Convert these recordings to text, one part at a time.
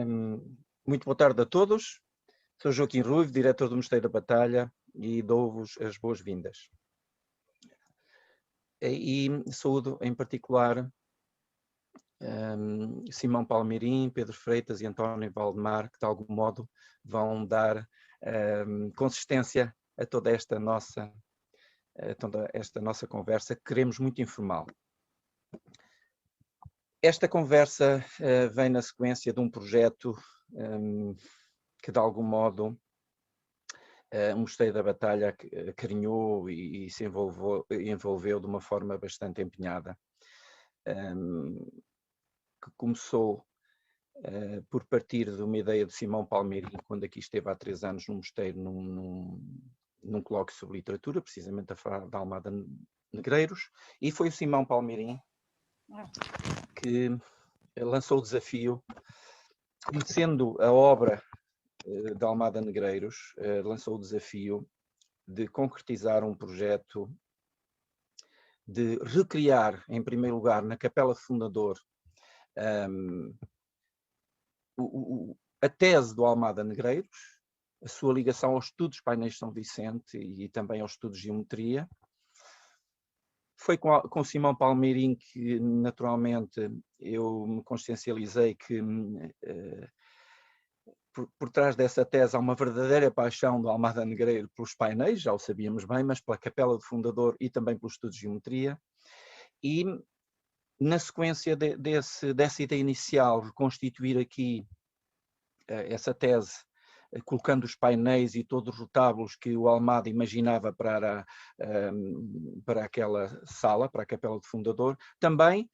Muito boa tarde a todos. Sou Joaquim Ruivo, diretor do Mosteiro da Batalha, e dou-vos as boas-vindas. E saúdo em particular Simão Palmeirim, Pedro Freitas e António Valdemar, que de algum modo vão dar consistência a toda esta nossa conversa, que queremos muito informal. Esta conversa vem na sequência de um projeto que de algum modo o Mosteiro da Batalha acarinhou e se envolveu de uma forma bastante empenhada, que começou por partir de uma ideia de Simão Palmeirim, quando aqui esteve há 3 anos no Mosteiro, num colóquio sobre literatura, precisamente a falar da Almada Negreiros, e foi o Simão Palmeirim que lançou o desafio, conhecendo a obra da Almada Negreiros, lançou o desafio de concretizar um projeto de recriar, em primeiro lugar, na Capela Fundador, a tese do Almada Negreiros, a sua ligação aos estudos painéis de São Vicente e também aos estudos de geometria. Foi com Simão Palmeirim que, naturalmente, eu me consciencializei que por trás dessa tese há uma verdadeira paixão do Almada Negreiro pelos painéis, já o sabíamos bem, mas pela Capela do Fundador e também pelos estudos de geometria. E, na sequência dessa ideia inicial, reconstituir aqui essa tese, colocando os painéis e todos os retábulos que o Almada imaginava para aquela sala, para a Capela do Fundador, também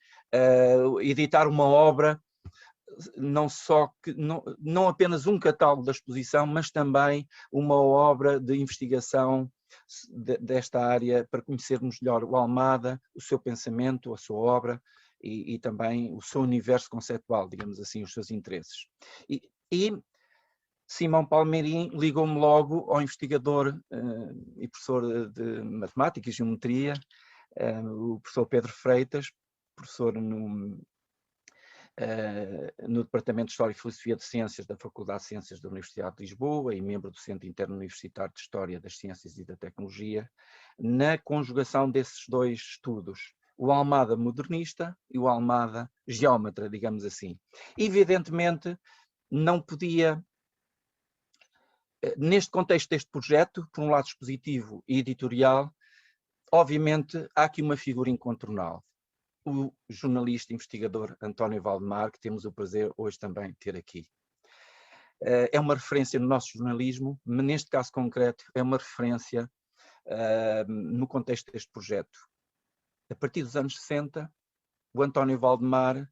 editar uma obra, não apenas um catálogo da exposição, mas também uma obra de investigação desta área para conhecermos melhor o Almada, o seu pensamento, a sua obra e também o seu universo conceptual, digamos assim, os seus interesses. E Simão Palmeirim ligou-me logo ao investigador e professor de matemática e geometria, o professor Pedro Freitas, professor no Departamento de História e Filosofia de Ciências da Faculdade de Ciências da Universidade de Lisboa e membro do Centro Interuniversitário de História das Ciências e da Tecnologia, na conjugação desses dois estudos, o Almada modernista e o Almada geómetra, digamos assim. Evidentemente, não podia, neste contexto deste projeto, por um lado expositivo e editorial, obviamente há aqui uma figura incontornável. O jornalista e investigador António Valdemar, que temos o prazer hoje também de ter aqui. É uma referência no nosso jornalismo, mas neste caso concreto é uma referência no contexto deste projeto. A partir dos anos 60, o António Valdemar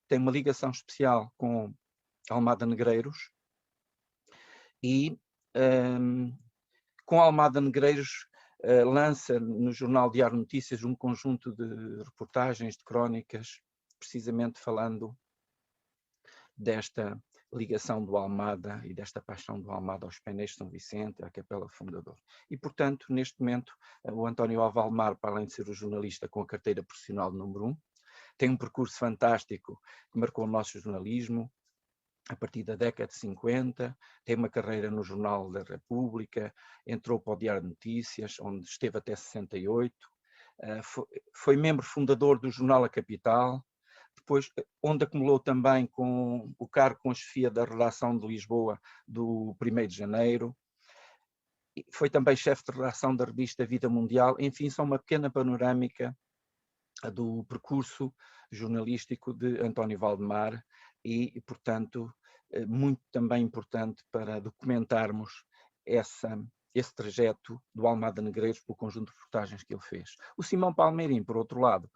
tem uma ligação especial com Almada Negreiros e com Almada Negreiros lança no jornal Diário Notícias um conjunto de reportagens, de crónicas, precisamente falando desta ligação do Almada e desta paixão do Almada aos painéis de São Vicente, à Capela Fundador. E, portanto, neste momento, o António Valdemar, para além de ser o jornalista com a carteira profissional número 1, tem um percurso fantástico que marcou o nosso jornalismo, a partir da década de 50, tem uma carreira no Jornal da República, entrou para o Diário de Notícias, onde esteve até 68, foi membro fundador do jornal A Capital, depois onde acumulou também com o cargo com a chefia da redação de Lisboa do 1º de janeiro, foi também chefe de redação da revista Vida Mundial, enfim, são uma pequena panorâmica do percurso jornalístico de António Valdemar e, portanto, muito também importante para documentarmos esse trajeto do Almada Negreiros pelo conjunto de reportagens que ele fez. O Simão Palmeirim, por outro lado,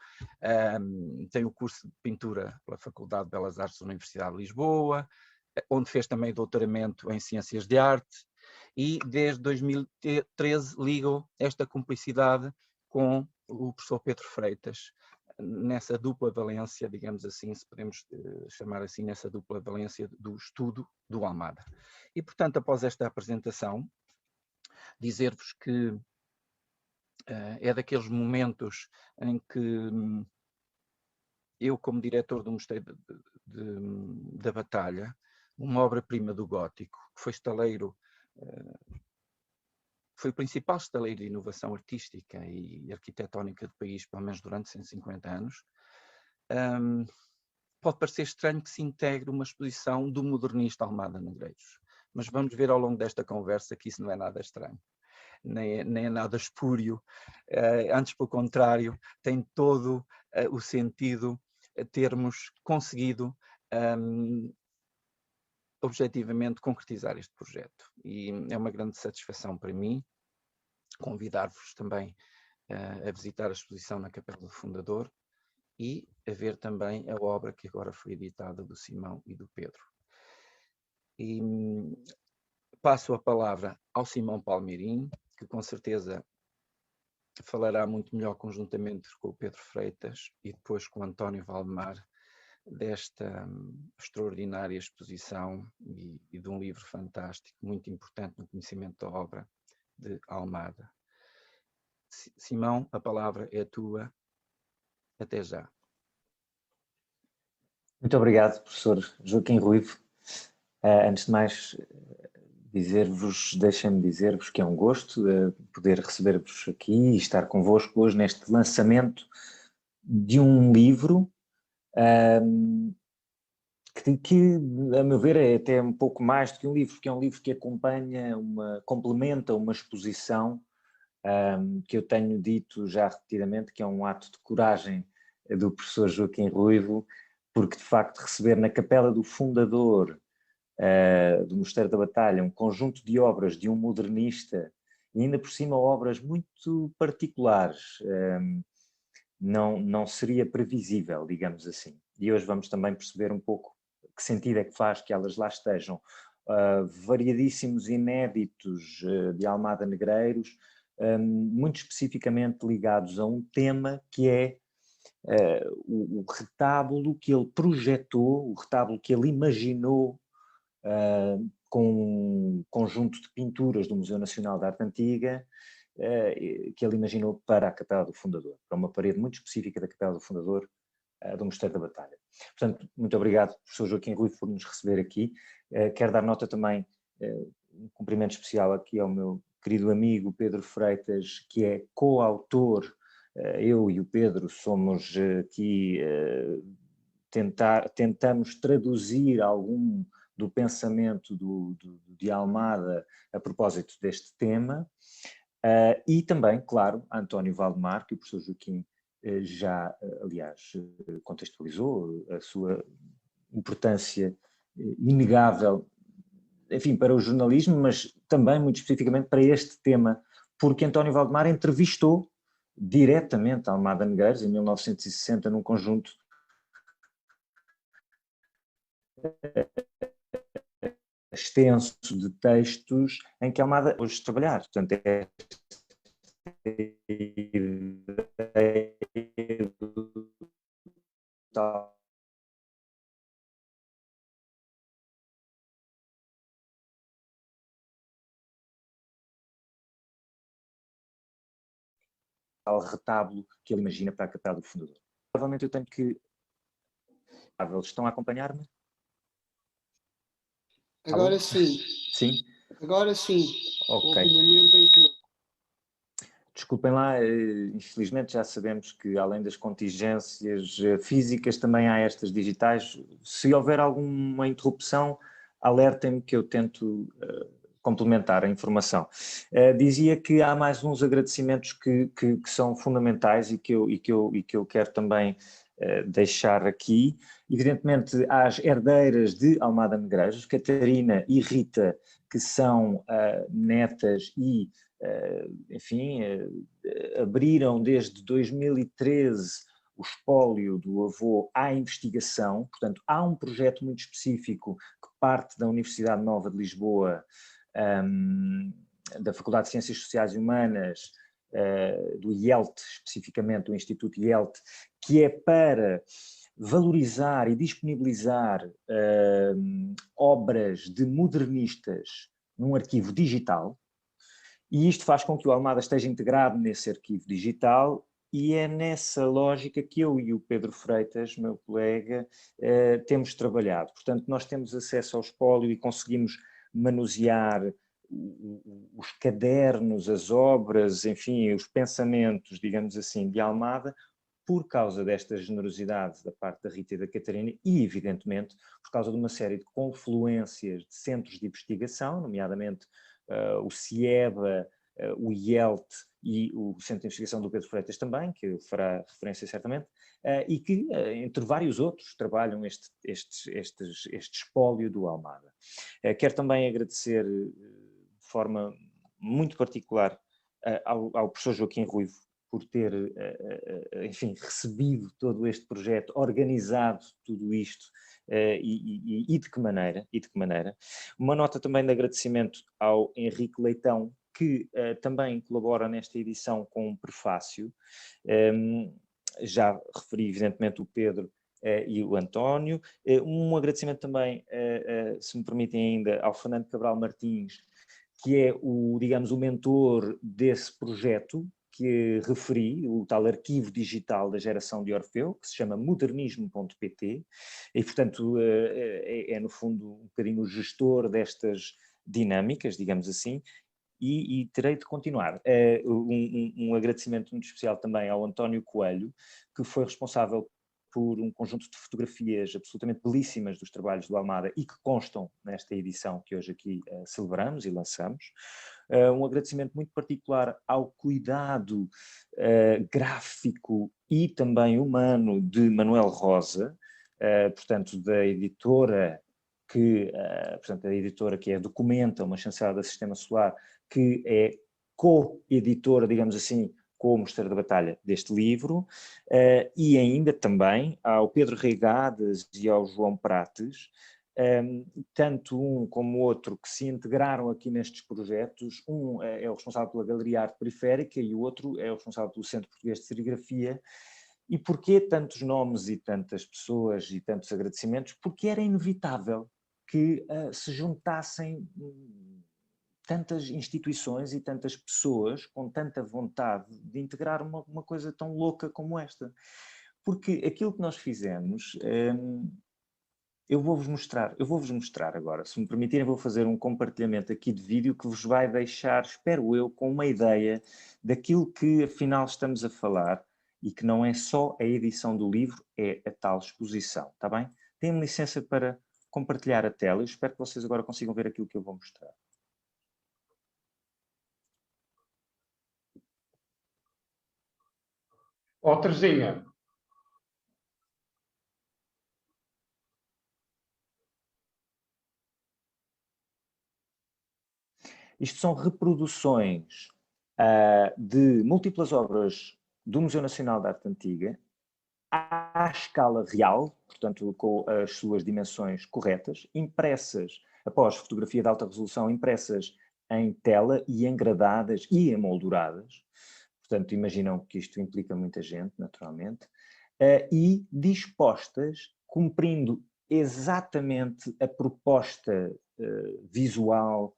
tem o curso de pintura pela Faculdade de Belas Artes da Universidade de Lisboa, onde fez também doutoramento em Ciências de Arte e desde 2013 ligou esta cumplicidade com o professor Pedro Freitas, nessa dupla valência, digamos assim, se podemos chamar assim, nessa dupla valência do estudo do Almada. E, portanto, após esta apresentação, dizer-vos que é daqueles momentos em que eu, como diretor do Mosteiro da Batalha, uma obra-prima do gótico, que foi estaleiro, foi o principal estaleiro de inovação artística e arquitetónica do país, pelo menos durante 150 anos, pode parecer estranho que se integre uma exposição do modernista Almada Negreiros. Mas vamos ver ao longo desta conversa que isso não é nada estranho, nem é nada espúrio. Antes, pelo contrário, tem todo o sentido termos conseguido objetivamente concretizar este projeto. E é uma grande satisfação para mim convidar-vos também a visitar a exposição na Capela do Fundador e a ver também a obra que agora foi editada do Simão e do Pedro. E passo a palavra ao Simão Palmeirim, que com certeza falará muito melhor conjuntamente com o Pedro Freitas e depois com o António Valdemar desta extraordinária exposição e de um livro fantástico, muito importante no conhecimento da obra de Almada. Simão, a palavra é tua. Até já. Muito obrigado, professor Joaquim Ruivo. Antes de mais, deixem-me dizer-vos que é um gosto poder receber-vos aqui e estar convosco hoje neste lançamento de um livro que, a meu ver, é até um pouco mais do que um livro, porque é um livro que acompanha, complementa uma exposição que eu tenho dito já repetidamente que é um ato de coragem do professor Joaquim Ruivo, porque de facto receber na Capela do Fundador do Mosteiro da Batalha um conjunto de obras de um modernista, e ainda por cima obras muito particulares, não seria previsível, digamos assim. E hoje vamos também perceber um pouco que sentido é que faz que elas lá estejam. Variadíssimos inéditos de Almada Negreiros, muito especificamente ligados a um tema que é o retábulo que ele projetou, o retábulo que ele imaginou com um conjunto de pinturas do Museu Nacional de Arte Antiga, que ele imaginou para a Capela do Fundador, para uma parede muito específica da Capela do Fundador do Mosteiro da Batalha. Portanto, muito obrigado, professor Joaquim Ruivo, por nos receber aqui. Quero dar nota também, um cumprimento especial aqui ao meu querido amigo Pedro Freitas, que é coautor. Eu e o Pedro somos aqui, tentamos traduzir algum do pensamento de Almada a propósito deste tema, e também, claro, António Valdemar, que o professor Joaquim já, aliás, contextualizou a sua importância inegável, enfim, para o jornalismo, mas também muito especificamente para este tema, porque António Valdemar entrevistou diretamente Almada Negreiros em 1960 num conjunto extenso de textos em que Almada hoje trabalhar. Portanto, é tal retábulo que ele imagina para a Capela do Fundador. Provavelmente eu tenho que... Eles estão a acompanhar-me? Agora Alô? sim. Sim? Agora sim. Ok. Houve um momento em que não. Desculpem lá, infelizmente já sabemos que além das contingências físicas também há estas digitais. Se houver alguma interrupção, alertem-me que eu tento complementar a informação. Dizia que há mais uns agradecimentos que são fundamentais e que eu quero também deixar aqui. Evidentemente, às herdeiras de Almada Negreiros, Catarina e Rita, que são netas e, enfim, abriram desde 2013 o espólio do avô à investigação. Portanto, há um projeto muito específico que parte da Universidade Nova de Lisboa, da Faculdade de Ciências Sociais e Humanas, do IELT, especificamente do Instituto IELT, que é para valorizar e disponibilizar obras de modernistas num arquivo digital, e isto faz com que o Almada esteja integrado nesse arquivo digital, E é nessa lógica que eu e o Pedro Freitas, meu colega, temos trabalhado. Portanto, nós temos acesso ao espólio e conseguimos manusear os cadernos, as obras, enfim, os pensamentos, digamos assim, de Almada, por causa desta generosidade da parte da Rita e da Catarina e, evidentemente, por causa de uma série de confluências de centros de investigação, nomeadamente o CIEBA, o IELT e o Centro de Investigação do Pedro Freitas também, que fará referência certamente, e que, entre vários outros, trabalham este espólio do Almada. Quero também agradecer de forma muito particular ao professor Joaquim Ruivo por ter, enfim, recebido todo este projeto, organizado tudo isto, e de que maneira, Uma nota também de agradecimento ao Henrique Leitão, que também colabora nesta edição com um prefácio. Já referi, evidentemente, o Pedro e o António. Um agradecimento também, se me permitem ainda, ao Fernando Cabral Martins, que é digamos, o mentor desse projeto que referi, o tal arquivo digital da geração de Orfeu, que se chama modernismo.pt, e, portanto, no fundo, um bocadinho o gestor destas dinâmicas, digamos assim, e terei de continuar. Um agradecimento muito especial também ao António Coelho, que foi responsável por um conjunto de fotografias absolutamente belíssimas dos trabalhos do Almada e que constam nesta edição que hoje aqui celebramos e lançamos. Um agradecimento muito particular ao cuidado gráfico e também humano de Manuel Rosa, portanto, da editora portanto, a editora que é Documenta, uma chancelada do Sistema Solar, que é co-editora, digamos assim, com o Mosteiro da Batalha deste livro, e ainda também ao Pedro Reigades e ao João Prates, tanto um como o outro que se integraram aqui nestes projetos. Um é o responsável pela Galeria Arte Periférica e o outro é o responsável pelo Centro Português de Serigrafia. E porquê tantos nomes e tantas pessoas e tantos agradecimentos? Porque era inevitável que se juntassem tantas instituições e tantas pessoas com tanta vontade de integrar uma coisa tão louca como esta. Porque aquilo que nós fizemos, eu vou-vos mostrar agora, se me permitirem, vou fazer um compartilhamento aqui de vídeo que vos vai deixar, espero eu, com uma ideia daquilo que afinal estamos a falar e que não é só a edição do livro, é a tal exposição, está bem? Tenham licença para compartilhar a tela, eu espero que vocês agora consigam ver aquilo que eu vou mostrar. Ó, Terezinha. Isto são reproduções de múltiplas obras do Museu Nacional de Arte Antiga, à escala real, portanto com as suas dimensões corretas, impressas, após fotografia de alta resolução, impressas em tela e engradadas e emolduradas. Portanto, imaginam que isto implica muita gente, naturalmente, e dispostas, cumprindo exatamente a proposta visual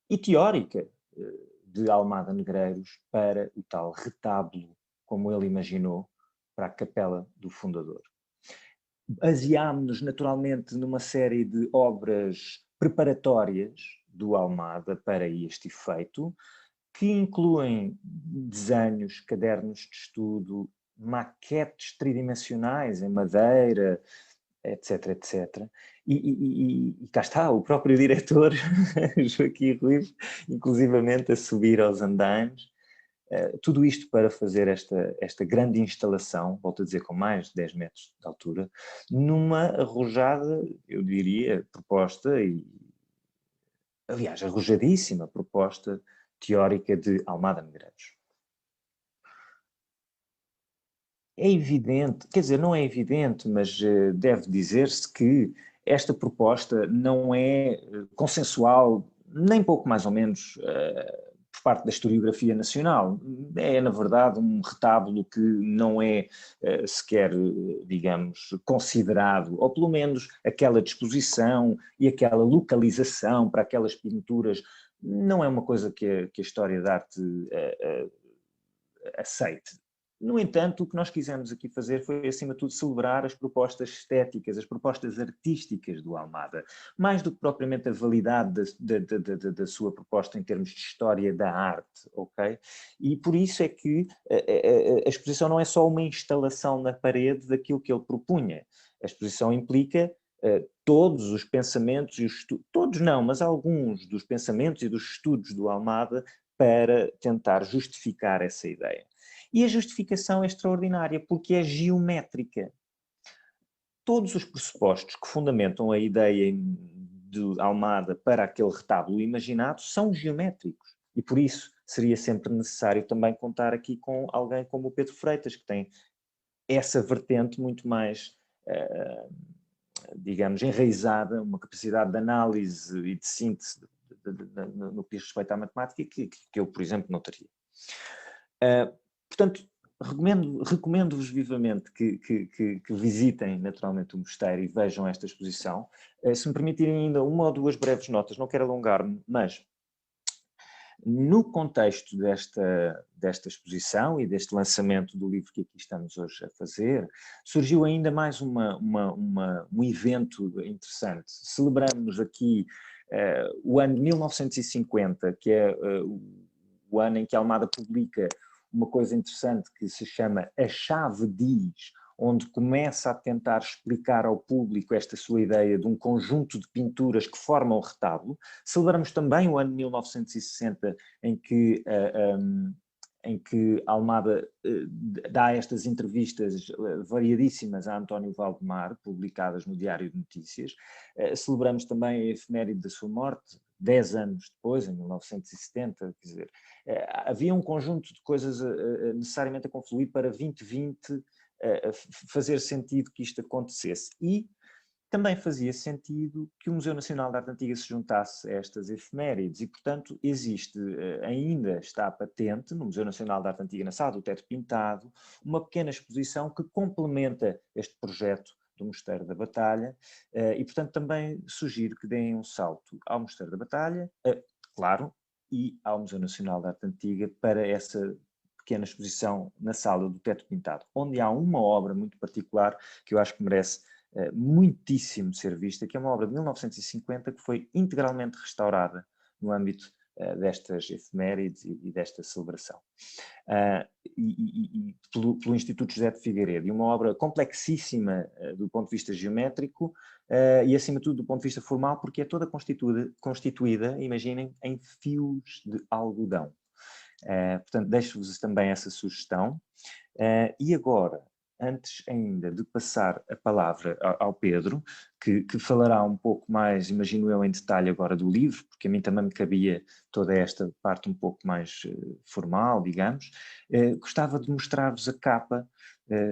e teórica de Almada Negreiros para o tal retábulo, como ele imaginou, para a capela do fundador. Baseámos-nos naturalmente numa série de obras preparatórias do Almada para este efeito, que incluem desenhos, cadernos de estudo, maquetes tridimensionais em madeira, etc, etc. E cá está, o próprio diretor, Joaquim Ruivo, inclusivamente a subir aos andaimes, tudo isto para fazer esta grande instalação, volto a dizer, com mais de 10 metros de altura, numa arrojada, eu diria, proposta, e aliás, arrojadíssima proposta teórica de Almada Negreiros. É evidente, quer dizer, não é evidente, mas deve dizer-se que esta proposta não é consensual, nem pouco mais ou menos, por parte da historiografia nacional. É, na verdade, um retábulo que não é sequer, digamos, considerado, ou pelo menos aquela disposição e aquela localização para aquelas pinturas não é uma coisa que a história da arte aceite. No entanto, o que nós quisemos aqui fazer foi, acima de tudo, celebrar as propostas estéticas, as propostas artísticas do Almada, mais do que propriamente a validade da sua proposta em termos de história da arte, ok? E por isso é que a exposição não é só uma instalação na parede daquilo que ele propunha. A exposição implica todos os pensamentos, e todos não, mas alguns dos pensamentos e dos estudos do Almada para tentar justificar essa ideia. E a justificação é extraordinária, porque é geométrica. Todos os pressupostos que fundamentam a ideia de Almada para aquele retábulo imaginado são geométricos. E por isso seria sempre necessário também contar aqui com alguém como o Pedro Freitas, que tem essa vertente muito mais, digamos, enraizada, uma capacidade de análise e de síntese no que diz respeito à matemática que eu, por exemplo, não teria. Portanto, recomendo-vos vivamente que visitem naturalmente o mosteiro e vejam esta exposição. Se me permitirem ainda uma ou duas breves notas, não quero alongar-me, mas no contexto desta exposição e deste lançamento do livro que aqui estamos hoje a fazer, surgiu ainda mais um evento interessante. Celebramos aqui o ano de 1950, que é o ano em que Almada publica uma coisa interessante que se chama A Chave Diz, onde começa a tentar explicar ao público esta sua ideia de um conjunto de pinturas que formam o retábulo. Celebramos também o ano de 1960, em que Almada dá estas entrevistas variadíssimas a António Valdemar, publicadas no Diário de Notícias. Celebramos também a efeméride da sua morte, 10 anos depois, em 1970, quer dizer, havia um conjunto de coisas necessariamente a confluir para 2020 fazer sentido que isto acontecesse. E também fazia sentido que o Museu Nacional de Arte Antiga se juntasse a estas efemérides e, portanto, ainda está patente no Museu Nacional de Arte Antiga, na Sala do Teto Pintado, uma pequena exposição que complementa este projeto do Mosteiro da Batalha e, portanto, também sugiro que deem um salto ao Mosteiro da Batalha, claro, e ao Museu Nacional de Arte Antiga para essa pequena exposição na Sala do Teto Pintado, onde há uma obra muito particular que eu acho que merece muitíssimo ser vista, que é uma obra de 1950 que foi integralmente restaurada no âmbito destas efemérides e desta celebração. Pelo Instituto José de Figueiredo, e uma obra complexíssima do ponto de vista geométrico e, acima de tudo, do ponto de vista formal, porque é toda constituída, imaginem, em fios de algodão. Portanto, deixo-vos também essa sugestão. E agora, antes ainda de passar a palavra ao Pedro, que falará um pouco mais, imagino eu, em detalhe agora do livro, porque a mim também me cabia toda esta parte um pouco mais formal, digamos, gostava de mostrar-vos a capa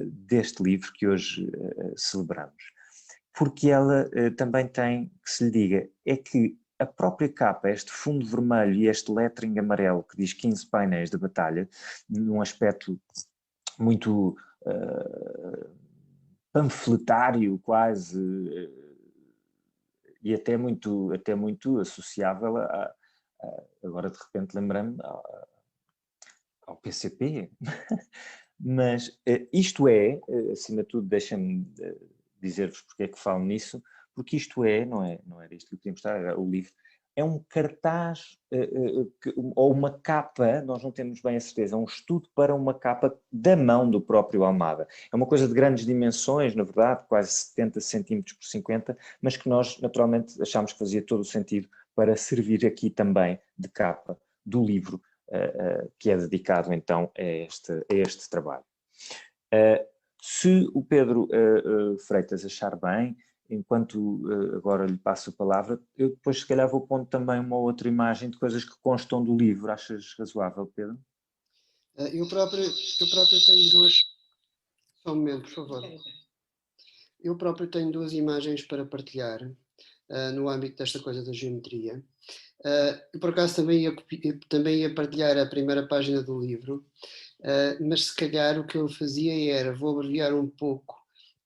deste livro que hoje celebramos. Porque ela também tem, que se lhe diga, é que a própria capa, este fundo vermelho e este lettering amarelo que diz 15 painéis de batalha, num aspecto muito panfletário quase, e até muito associável agora de repente lembrei-me ao PCP, mas isto é, acima de tudo, deixa-me dizer-vos porque é que falo nisso, porque isto não era isto que eu queria mostrar, o livro, é um cartaz ou uma capa, nós não temos bem a certeza, é um estudo para uma capa da mão do próprio Almada. É uma coisa de grandes dimensões, na verdade, quase 70 centímetros por 50, mas que nós naturalmente achámos que fazia todo o sentido para servir aqui também de capa do livro que é dedicado então a este trabalho. Se o Pedro Freitas achar bem, enquanto agora lhe passo a palavra, eu depois se calhar vou pondo também uma outra imagem de coisas que constam do livro. Achas razoável, Pedro? Eu próprio tenho duas... Só um momento, por favor. Eu próprio tenho duas imagens para partilhar no âmbito desta coisa da geometria. Eu, por acaso, também ia partilhar a primeira página do livro, mas se calhar o que eu fazia era, vou abreviar um pouco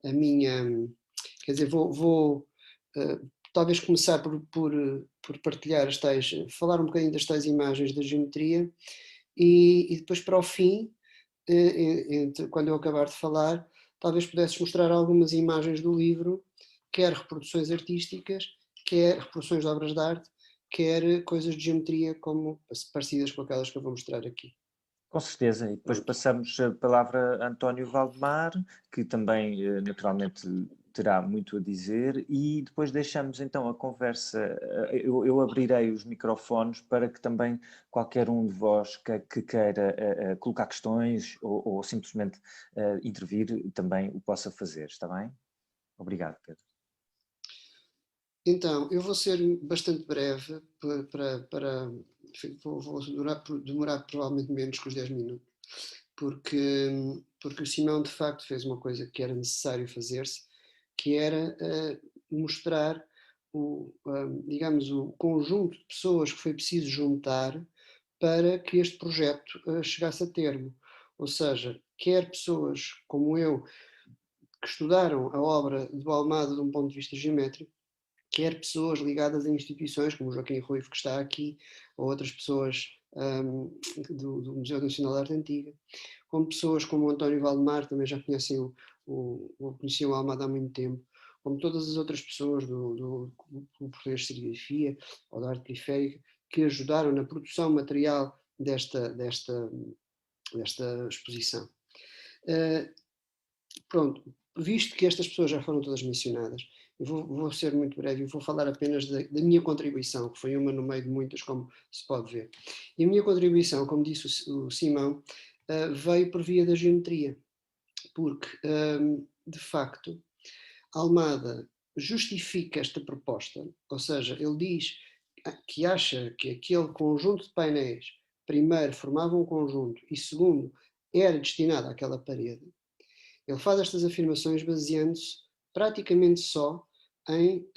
a minha... Quer dizer, vou talvez começar por partilhar falar um bocadinho das tais imagens da geometria e depois para o fim quando eu acabar de falar, talvez pudesses mostrar algumas imagens do livro, quer reproduções artísticas, quer reproduções de obras de arte, quer coisas de geometria como parecidas com aquelas que eu vou mostrar aqui. Com certeza, e depois passamos a palavra a António Valdemar, que também naturalmente terá muito a dizer, e depois deixamos então a conversa, eu abrirei os microfones para que também qualquer um de vós que queira colocar questões ou simplesmente intervir também o possa fazer, está bem? Obrigado, Pedro. Então, eu vou ser bastante breve, vou demorar provavelmente menos que os 10 minutos, porque o Simão de facto fez uma coisa que era necessário fazer-se, que era mostrar digamos, o conjunto de pessoas que foi preciso juntar para que este projeto chegasse a termo. Ou seja, quer pessoas como eu, que estudaram a obra do Almada de um ponto de vista geométrico, quer pessoas ligadas a instituições, como o Joaquim Ruivo, que está aqui, ou outras pessoas do Museu Nacional de Arte Antiga, como pessoas como o António Valdemar, também já conheciam conheciam o Almada há muito tempo, como todas as outras pessoas do Português de Serigrafia ou da Arte Periférica, que ajudaram na produção material desta exposição. Pronto, visto que estas pessoas já foram todas mencionadas, eu vou ser muito breve e vou falar apenas da minha contribuição, que foi uma no meio de muitas, como se pode ver. E a minha contribuição, como disse o Simão, veio por via da geometria, porque, de facto, Almada justifica esta proposta, ou seja, ele diz que acha que aquele conjunto de painéis, primeiro, formava um conjunto e, segundo, era destinado àquela parede. Ele faz estas afirmações baseando-se praticamente só em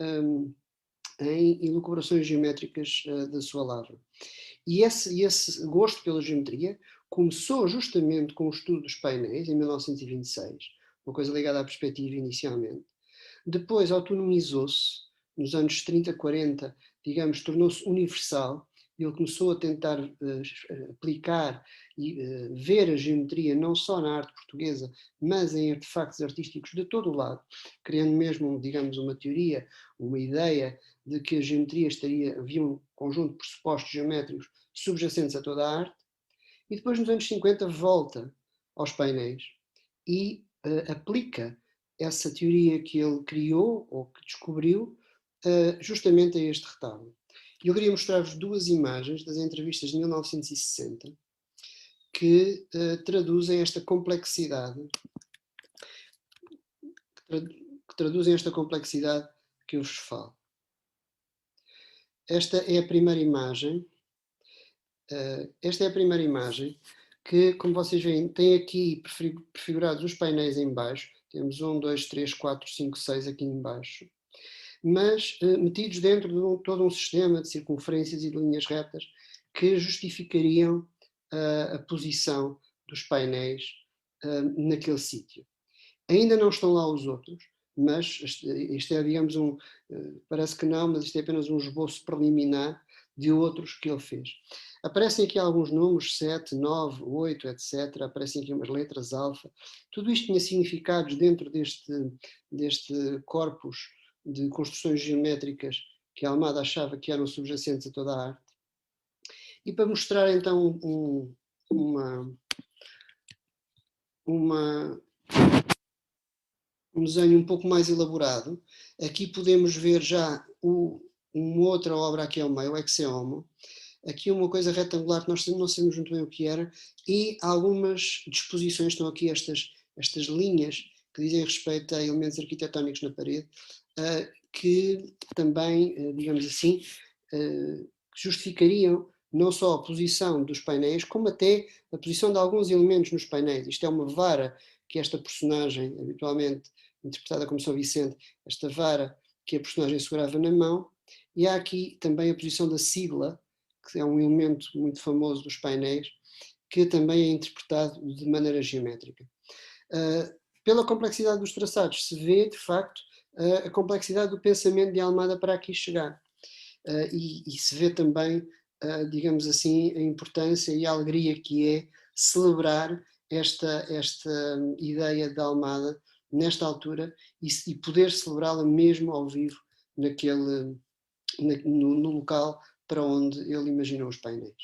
elucubrações geométricas da sua lavra. E esse gosto pela geometria começou justamente com o estudo dos painéis, em 1926, uma coisa ligada à perspectiva inicialmente. Depois autonomizou-se, nos anos 30, 40, digamos, tornou-se universal, e ele começou a tentar aplicar e ver a geometria não só na arte portuguesa, mas em artefactos artísticos de todo o lado, criando mesmo, digamos, uma teoria, uma ideia de que a geometria havia um conjunto de pressupostos geométricos subjacentes a toda a arte, e depois nos anos 50 volta aos painéis e aplica essa teoria que ele criou, ou que descobriu, justamente a este retábulo. E eu queria mostrar-vos duas imagens das entrevistas de 1960 que traduzem esta complexidade, que eu vos falo. Esta é a primeira imagem. Que, como vocês veem, tem aqui prefigurados os painéis em baixo. Temos 1, 2, 3, 4, 5, 6 aqui em baixo. Mas metidos dentro de todo um sistema de circunferências e de linhas retas que justificariam a posição dos painéis naquele sítio. Ainda não estão lá os outros, mas isto é, digamos, parece que não, mas isto é apenas um esboço preliminar de outros que ele fez. Aparecem aqui alguns números, 7, 9, 8, etc. Aparecem aqui umas letras alfa. Tudo isto tinha significados dentro deste corpus de construções geométricas que a Almada achava que eram subjacentes a toda a arte. E para mostrar então um desenho um pouco mais elaborado, aqui podemos ver já uma outra obra aqui ao meio, o Exe Homo. Aqui uma coisa retangular que nós não sabemos muito bem o que era, e algumas disposições, estão aqui estas linhas que dizem respeito a elementos arquitetónicos na parede, que também, digamos assim, justificariam não só a posição dos painéis, como até a posição de alguns elementos nos painéis. Isto é uma vara que esta personagem, habitualmente interpretada como São Vicente, esta vara que a personagem segurava na mão, e há aqui também a posição da sigla, que é um elemento muito famoso dos painéis, que também é interpretado de maneira geométrica. Pela complexidade dos traçados, se vê, de facto, a complexidade do pensamento de Almada para aqui chegar. E se vê também, digamos assim, a importância e a alegria que é celebrar esta ideia da Almada nesta altura e poder celebrá-la mesmo ao vivo no local para onde ele imaginou os painéis.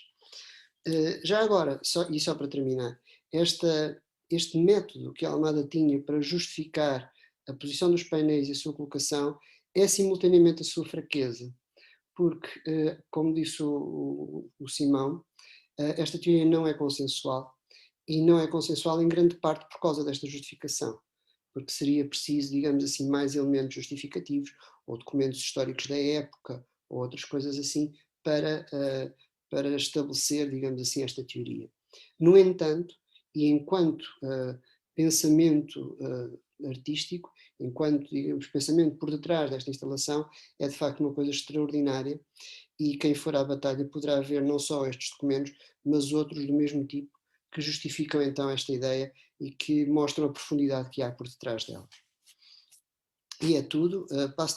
Já agora, só para terminar, este método que a Almada tinha para justificar a posição dos painéis e a sua colocação é simultaneamente a sua fraqueza, porque, como disse o Simão, esta teoria não é consensual, e não é consensual em grande parte por causa desta justificação, porque seria preciso, digamos assim, mais elementos justificativos, ou documentos históricos da época, ou outras coisas assim, para estabelecer, digamos assim, esta teoria. No entanto, e enquanto pensamento artístico, enquanto, digamos, pensamento por detrás desta instalação, é de facto uma coisa extraordinária, e quem for à batalha poderá ver não só estes documentos, mas outros do mesmo tipo, que justificam então esta ideia e que mostram a profundidade que há por detrás dela. E é tudo. Peço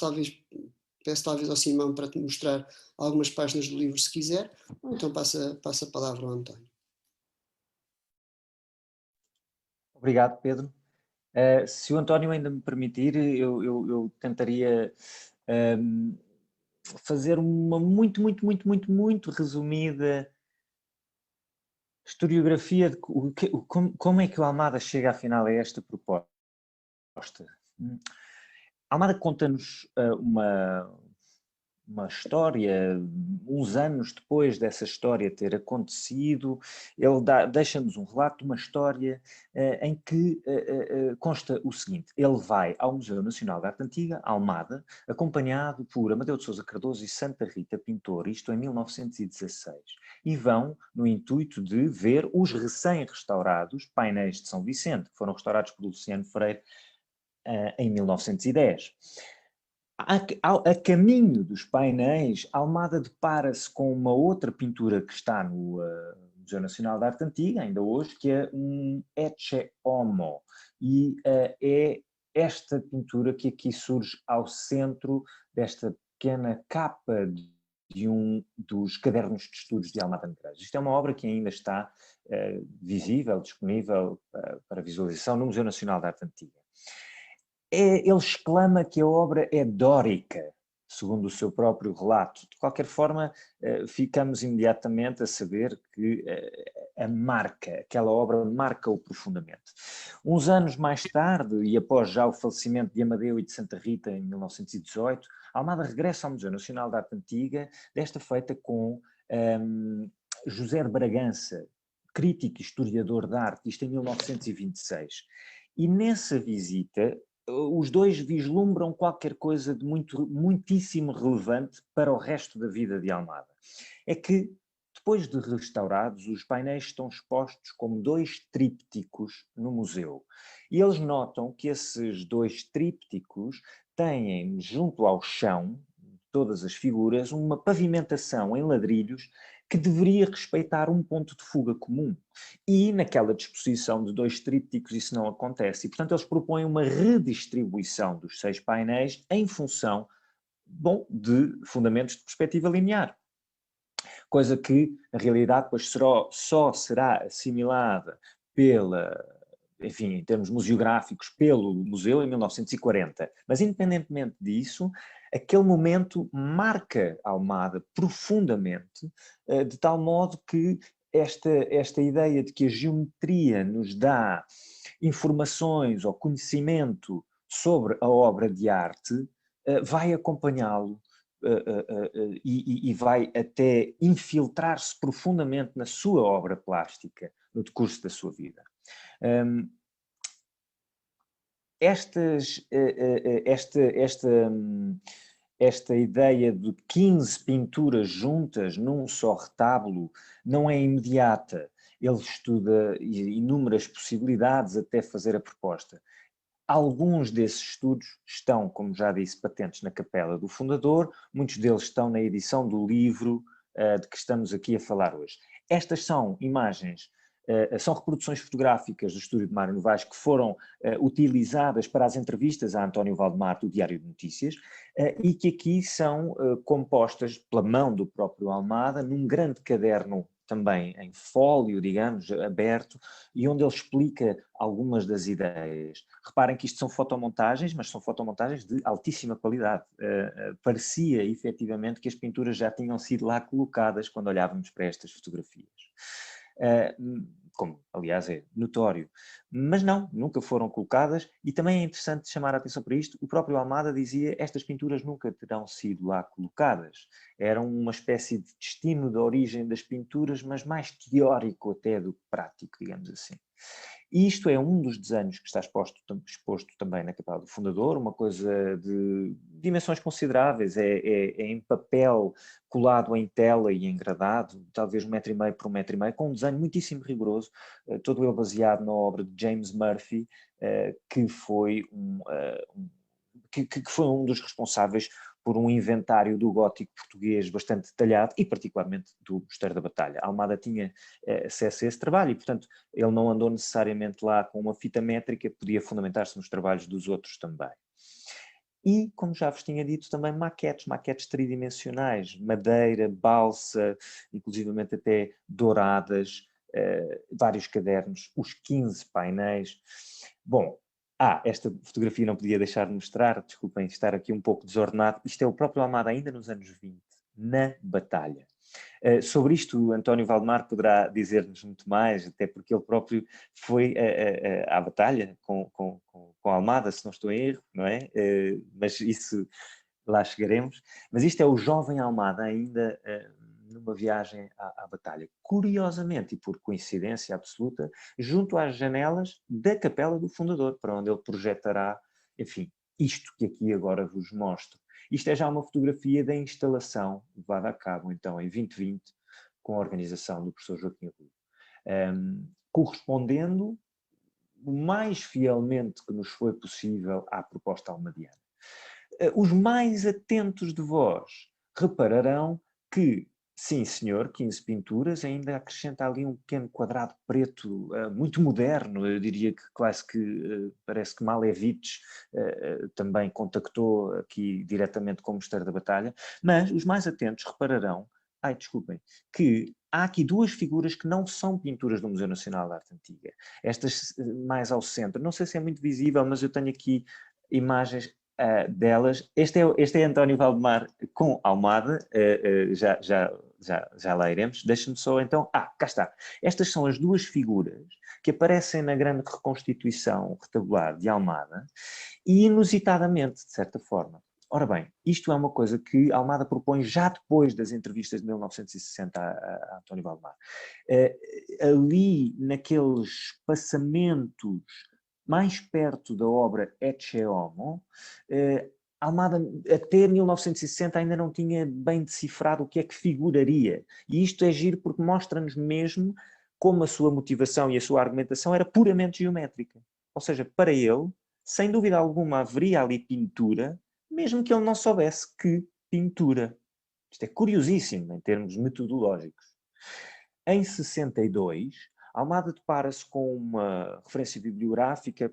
talvez ao Simão para te mostrar algumas páginas do livro, se quiser, ou então passo a palavra ao António. Obrigado, Pedro. Se o António ainda me permitir, eu tentaria fazer uma muito resumida historiografia de como é que o Almada chega afinal a esta proposta. Almada conta-nos uma história, uns anos depois dessa história ter acontecido, ele deixa-nos um relato de uma história em que consta o seguinte: ele vai ao Museu Nacional de Arte Antiga, Almada, acompanhado por Amadeu de Sousa Cardoso e Santa Rita Pintor, isto em 1916, e vão no intuito de ver os recém-restaurados painéis de São Vicente, que foram restaurados por Luciano Freire em 1910. A caminho dos painéis, Almada depara-se com uma outra pintura que está no Museu Nacional de Arte Antiga, ainda hoje, que é um Ecce Homo, e é esta pintura que aqui surge ao centro desta pequena capa de um dos cadernos de estudos de Almada Negreiros. Isto é uma obra que ainda está visível, disponível para visualização no Museu Nacional de Arte Antiga. Ele exclama que a obra é dórica, segundo o seu próprio relato. De qualquer forma, ficamos imediatamente a saber que aquela obra marca-o profundamente. Uns anos mais tarde, e após já o falecimento de Amadeu e de Santa Rita em 1918, Almada regressa ao Museu Nacional de Arte Antiga, desta feita com José de Bragança, crítico e historiador de arte, isto em 1926. E nessa visita, os dois vislumbram qualquer coisa de muitíssimo relevante para o resto da vida de Almada. É que, depois de restaurados, os painéis estão expostos como 2 trípticos no museu. E eles notam que esses 2 trípticos têm, junto ao chão, todas as figuras, uma pavimentação em ladrilhos que deveria respeitar um ponto de fuga comum. E naquela disposição de 2 trípticos isso não acontece. E, portanto, eles propõem uma redistribuição dos 6 painéis em função, de fundamentos de perspectiva linear. Coisa que, na realidade, depois só será assimilada em termos museográficos, pelo museu em 1940. Mas, independentemente disso, aquele momento marca Almada profundamente, de tal modo que esta ideia de que a geometria nos dá informações ou conhecimento sobre a obra de arte vai acompanhá-lo e vai até infiltrar-se profundamente na sua obra plástica no decurso da sua vida. Esta ideia de 15 pinturas juntas num só retábulo não é imediata. Ele estuda inúmeras possibilidades até fazer a proposta. Alguns desses estudos estão, como já disse, patentes na capela do fundador, muitos deles estão na edição do livro de que estamos aqui a falar hoje. Estas são imagens são reproduções fotográficas do estúdio de Mário Novaes que foram utilizadas para as entrevistas a António Valdemar do Diário de Notícias e que aqui são compostas pela mão do próprio Almada num grande caderno também em fólio, digamos, aberto, e onde ele explica algumas das ideias. Reparem que isto são fotomontagens, mas são fotomontagens de altíssima qualidade. Parecia, efetivamente, que as pinturas já tinham sido lá colocadas quando olhávamos para estas fotografias. Como, aliás, é notório. Mas não, nunca foram colocadas, e também é interessante chamar a atenção para isto. O próprio Almada dizia que estas pinturas nunca terão sido lá colocadas. Eram uma espécie de destino da origem das pinturas, mas mais teórico até do que prático, digamos assim. E isto é um dos desenhos que está exposto também na Capela do Fundador, uma coisa de dimensões consideráveis, é em papel colado em tela e engradado, talvez 1,5 m por 1,5 m, com um desenho muitíssimo rigoroso, todo ele baseado na obra de James Murphy, que foi um dos responsáveis por um inventário do gótico português bastante detalhado e particularmente do Mosteiro da Batalha. A Almada tinha acesso a esse trabalho e, portanto, ele não andou necessariamente lá com uma fita métrica, podia fundamentar-se nos trabalhos dos outros também. E, como já vos tinha dito, também maquetes tridimensionais, madeira, balsa, inclusivamente até douradas, vários cadernos, os 15 painéis. Bom, esta fotografia não podia deixar de mostrar, desculpem estar aqui um pouco desordenado, isto é o próprio Almada ainda nos anos 20, na Batalha. Sobre isto, António Valdemar poderá dizer-nos muito mais, até porque ele próprio foi à batalha com Almada, se não estou em erro, não é? Mas isso lá chegaremos. Mas isto é o jovem Almada ainda numa viagem à batalha. Curiosamente, e por coincidência absoluta, junto às janelas da Capela do Fundador, para onde ele projetará, enfim, isto que aqui agora vos mostro. Isto é já uma fotografia da instalação levada a cabo, então, em 2020, com a organização do professor Joaquim Rui, correspondendo o mais fielmente que nos foi possível à proposta almadiana. Os mais atentos de vós repararão que, sim senhor, 15 pinturas, ainda acrescenta ali um pequeno quadrado preto, muito moderno, eu diria que quase que parece que Malevich também contactou aqui diretamente com o Mosteiro da Batalha, mas os mais atentos repararão, desculpem, que há aqui duas figuras que não são pinturas do Museu Nacional de Arte Antiga. Estas mais ao centro, não sei se é muito visível, mas eu tenho aqui imagens delas. Este é António Valdemar com Almada, já lá iremos. Deixa-me só então, cá está. Estas são as duas figuras que aparecem na grande reconstituição retabular de Almada e inusitadamente, de certa forma. Ora bem, isto é uma coisa que Almada propõe já depois das entrevistas de 1960 a António Valdemar. Ali, naqueles passamentos mais perto da obra Ecce Homo, Almada até 1960 ainda não tinha bem decifrado o que é que figuraria. E isto é giro porque mostra-nos mesmo como a sua motivação e a sua argumentação era puramente geométrica. Ou seja, para ele, sem dúvida alguma, haveria ali pintura, mesmo que ele não soubesse que pintura. Isto é curiosíssimo em termos metodológicos. Em 62, Almada depara-se com uma referência bibliográfica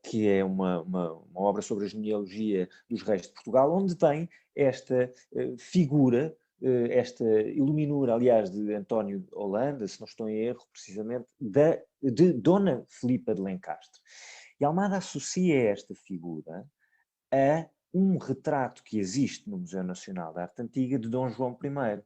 que é uma obra sobre a genealogia dos reis de Portugal, onde tem esta figura, esta iluminura, aliás, de António Holanda, se não estou em erro, precisamente, de Dona Filipa de Lencastre. E Almada associa esta figura a um retrato que existe no Museu Nacional de Arte Antiga de Dom João I.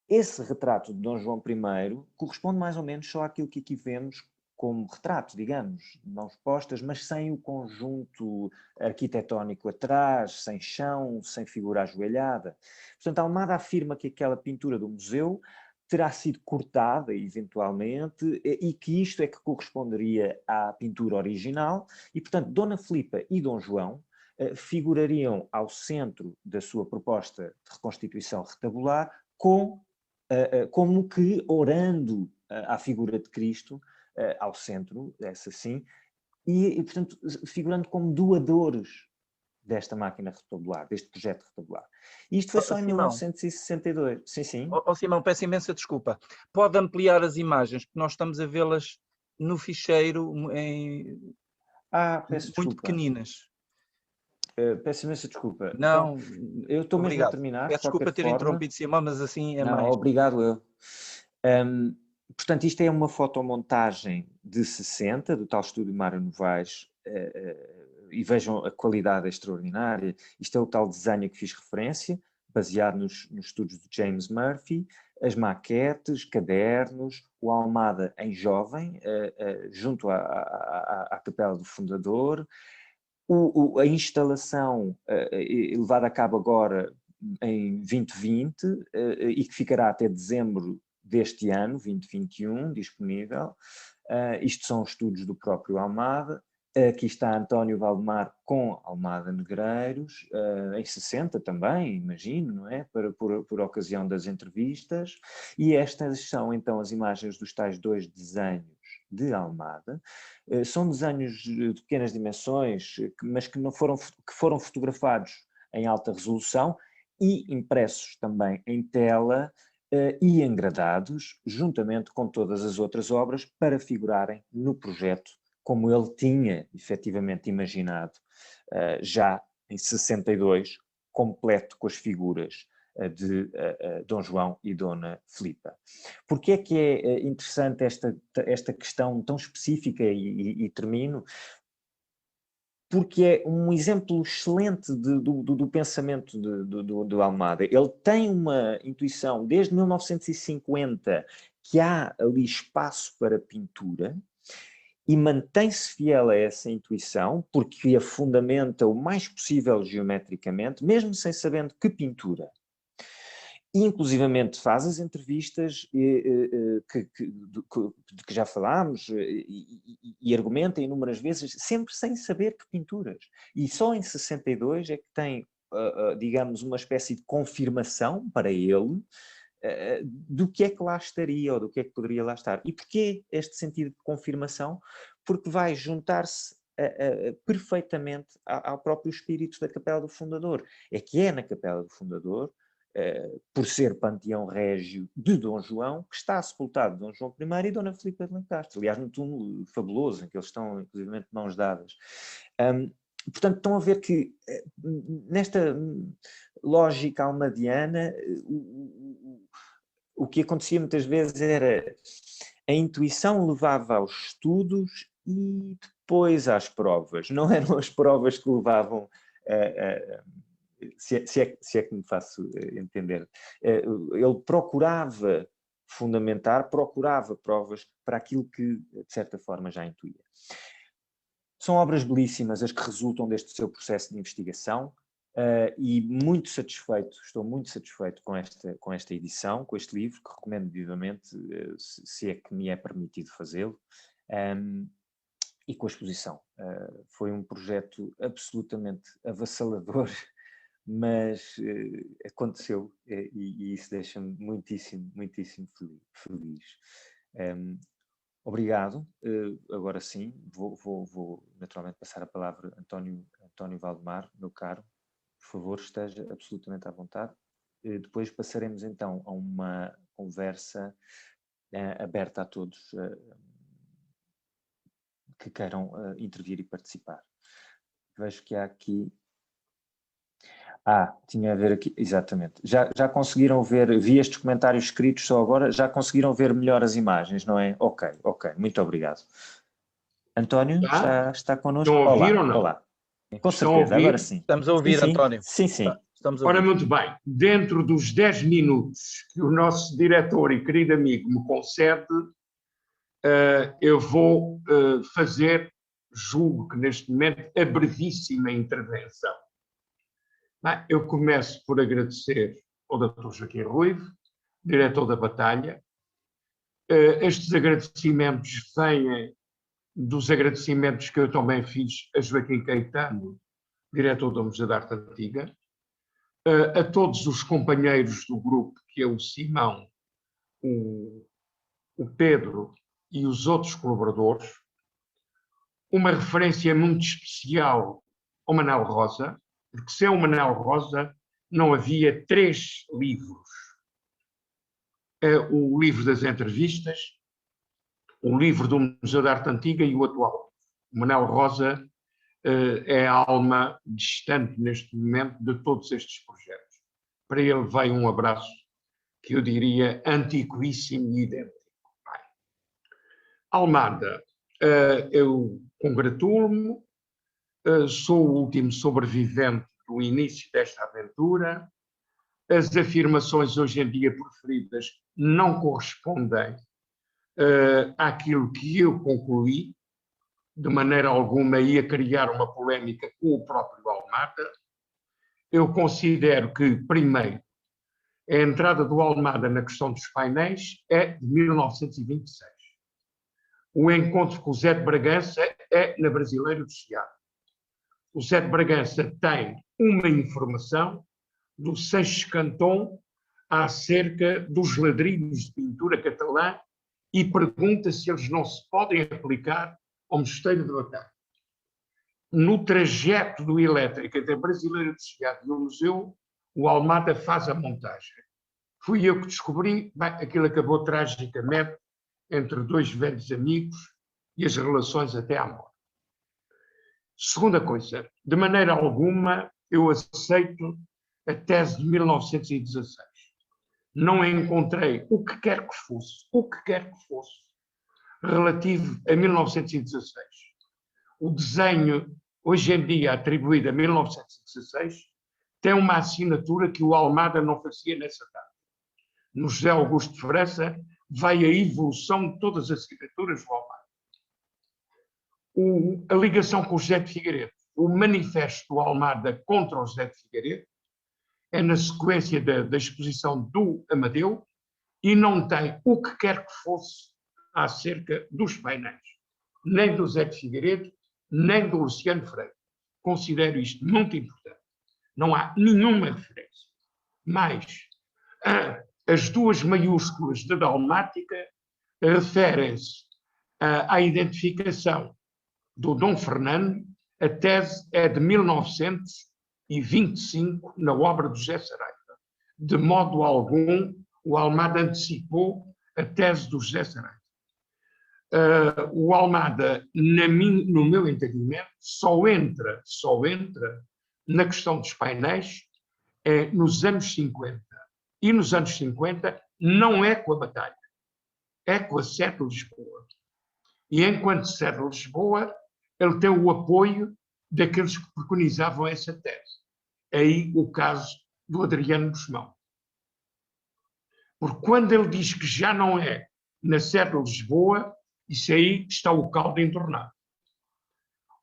Esse retrato de Dom João I corresponde mais ou menos só àquilo que aqui vemos como retrato, digamos, mãos postas, mas sem o conjunto arquitetónico atrás, sem chão, sem figura ajoelhada. Portanto, Almada afirma que aquela pintura do museu terá sido cortada, eventualmente, e que isto é que corresponderia à pintura original, e, portanto, Dona Filipa e Dom João figurariam ao centro da sua proposta de reconstituição retabular como que orando à figura de Cristo, ao centro, essa sim, e, portanto, figurando como doadores desta máquina retabular, deste projeto retabular. E isto foi só em 1962. Sim, sim. Simão, peço imensa desculpa. Pode ampliar as imagens, porque nós estamos a vê-las no ficheiro Peço muito desculpa. Pequeninas. Peço imensa desculpa. Não, então, eu estou mesmo a terminar. Peço desculpa ter interrompido, Simão, mas assim é mais. Obrigado eu. Portanto, isto é uma fotomontagem de 60, do tal estúdio Mário Novaes, e vejam a qualidade extraordinária. Isto é o tal desenho a que fiz referência, baseado nos estudos de James Murphy, as maquetes, cadernos, o Almada em jovem, junto à Capela do Fundador, a instalação levada a cabo agora em 2020 e que ficará até dezembro deste ano, 2021, disponível. Isto são estudos do próprio Almada. Aqui está António Valdemar com Almada Negreiros, em 60 também, imagino, não é? Por ocasião das entrevistas. E estas são então as imagens dos tais 2 desenhos de Almada. São desenhos de pequenas dimensões, mas que foram fotografados em alta resolução e impressos também em tela e engradados, juntamente com todas as outras obras, para figurarem no projeto como ele tinha efetivamente imaginado, já em 62, completo com as figuras de Dom João e Dona Filipa. Porquê é que é interessante esta questão tão específica e termino? Porque é um exemplo excelente do pensamento do Almada. Ele tem uma intuição, desde 1950, que há ali espaço para pintura, e mantém-se fiel a essa intuição, porque a fundamenta o mais possível geometricamente, mesmo sem sabendo que pintura. E, inclusivamente, faz as entrevistas de que já falámos e argumenta inúmeras vezes, sempre sem saber que pinturas. E só em 62 é que tem, digamos, uma espécie de confirmação para ele do que é que lá estaria ou do que é que poderia lá estar. E porquê este sentido de confirmação? Porque vai juntar-se perfeitamente ao próprio espírito da Capela do Fundador. É que é na Capela do Fundador, por ser panteão régio de Dom João, que está sepultado Dom João I e Dona Filipa de Lencastre. Aliás, num túmulo fabuloso, em que eles estão, inclusive, de mãos dadas. Portanto, estão a ver que, nesta lógica almadiana, o que acontecia muitas vezes era a intuição levava aos estudos e depois às provas. Não eram as provas que levavam se é que me faço entender. Ele procurava fundamentar, procurava provas para aquilo que, de certa forma, já intuía. São obras belíssimas as que resultam deste seu processo de investigação e estou muito satisfeito com esta edição, com este livro, que recomendo vivamente, se é que me é permitido fazê-lo, e com a exposição. Foi um projeto absolutamente avassalador, mas aconteceu e isso deixa-me muitíssimo, muitíssimo feliz. Obrigado. Agora sim, vou naturalmente passar a palavra a António Valdemar, meu caro. Por favor, esteja absolutamente à vontade. Depois passaremos então a uma conversa aberta a todos que queiram intervir e participar. Vejo que há aqui... tinha a ver aqui, exatamente. Já conseguiram ver, vi estes comentários escritos só agora, já conseguiram ver melhor as imagens, não é? Ok, muito obrigado. António, está connosco? Estão a ouvir ou não? Olá. Com certeza, agora sim. Estamos a ouvir, sim, António. Sim. Estamos a ouvir. Ora, muito bem. Dentro dos 10 minutos que o nosso diretor e querido amigo me concede, eu vou fazer, julgo que neste momento, a brevíssima intervenção. Eu começo por agradecer ao Dr. Joaquim Ruivo, diretor da Batalha. Estes agradecimentos vêm dos agradecimentos que eu também fiz a Joaquim Caetano, diretor do Museu da Arte Antiga, a todos os companheiros do grupo, que é o Simão, o Pedro e os outros colaboradores, uma referência muito especial ao Manuel Rosa, porque sem o Manuel Rosa não havia 3 livros. O livro das entrevistas, o livro do Museu de Arte Antiga e o atual. O Manuel Rosa é a alma distante neste momento de todos estes projetos. Para ele vai um abraço que eu diria antiquíssimo e idêntico. Almada, eu congratulo-me, sou o último sobrevivente do início desta aventura. As afirmações hoje em dia preferidas não correspondem àquilo que eu concluí, de maneira alguma ia criar uma polémica com o próprio Almada. Eu considero que, primeiro, a entrada do Almada na questão dos painéis é de 1926. O encontro com o Zé de Bragança é na Brasileira do Chiado. O Zé de Bragança tem uma informação do Seixas Canton acerca dos ladrilhos de pintura catalã e pergunta se eles não se podem aplicar ao Mosteiro de Batalha. No trajeto do elétrico entre a Brasileira do Chiado e o museu, o Almada faz a montagem. Fui eu que descobri, bem, aquilo acabou tragicamente entre 2 velhos amigos e as relações até à morte. Segunda coisa, de maneira alguma eu aceito a tese de 1916. Não encontrei o que quer que fosse, relativo a 1916. O desenho, hoje em dia atribuído a 1916, tem uma assinatura que o Almada não fazia nessa data. No José Augusto de França vai a evolução de todas as assinaturas do Almada. A ligação com o José de Figueiredo, o manifesto do Almada contra o José de Figueiredo, é na sequência da exposição do Amadeu e não tem o que quer que fosse acerca dos painéis, nem do José de Figueiredo, nem do Luciano Freire. Considero isto muito importante. Não há nenhuma referência. Mas as 2 maiúsculas de dalmática referem-se à identificação do Dom Fernando. A tese é de 1925, na obra do José Saraiva. De modo algum, o Almada antecipou a tese do José Saraiva. O Almada, no meu entendimento, só entra na questão dos painéis nos anos 50. E nos anos 50 não é com a Batalha, é com a Sede de Lisboa. E enquanto Sede de Lisboa, ele tem o apoio daqueles que preconizavam essa tese. É aí o caso do Adriano Guzmão. Porque quando ele diz que já não é na Sede de Lisboa, isso aí está o caldo entornado.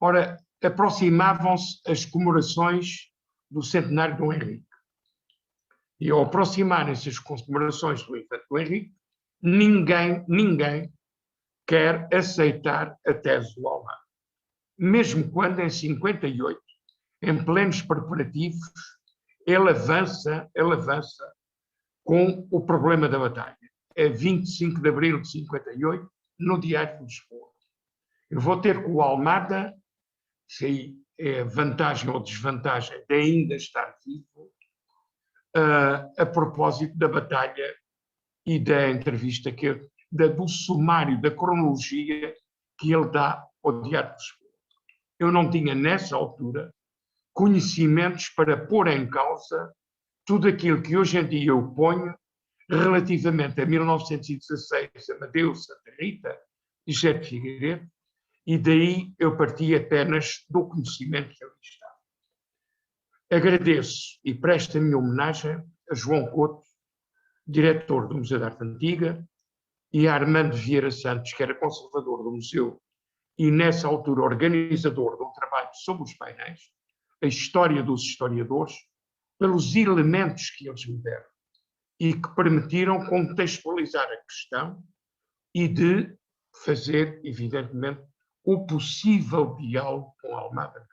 Ora, aproximavam-se as comemorações do centenário de Dom Henrique. E ao aproximarem-se as comemorações do infante Dom Henrique, ninguém quer aceitar a tese do Almada. Mesmo quando, em 58, em plenos preparativos, ele avança com o problema da Batalha. É 25 de abril de 58, no Diário de Lisboa. Eu vou ter com o Almada, se aí é vantagem ou desvantagem de ainda estar vivo, a propósito da Batalha e da entrevista, do sumário, da cronologia que ele dá ao Diário de Lisboa. Eu não tinha, nessa altura, conhecimentos para pôr em causa tudo aquilo que hoje em dia eu ponho relativamente a 1916, Amadeu, Santa Rita e José de Figueiredo, e daí eu parti apenas do conhecimento que ali está. Agradeço e presto a minha homenagem a João Couto, diretor do Museu de Arte Antiga, e a Armando Vieira Santos, que era conservador do museu e, nessa altura, organizador de um trabalho sobre os painéis, a história dos historiadores, pelos elementos que eles me deram e que permitiram contextualizar a questão e de fazer, evidentemente, o possível diálogo com a Almada.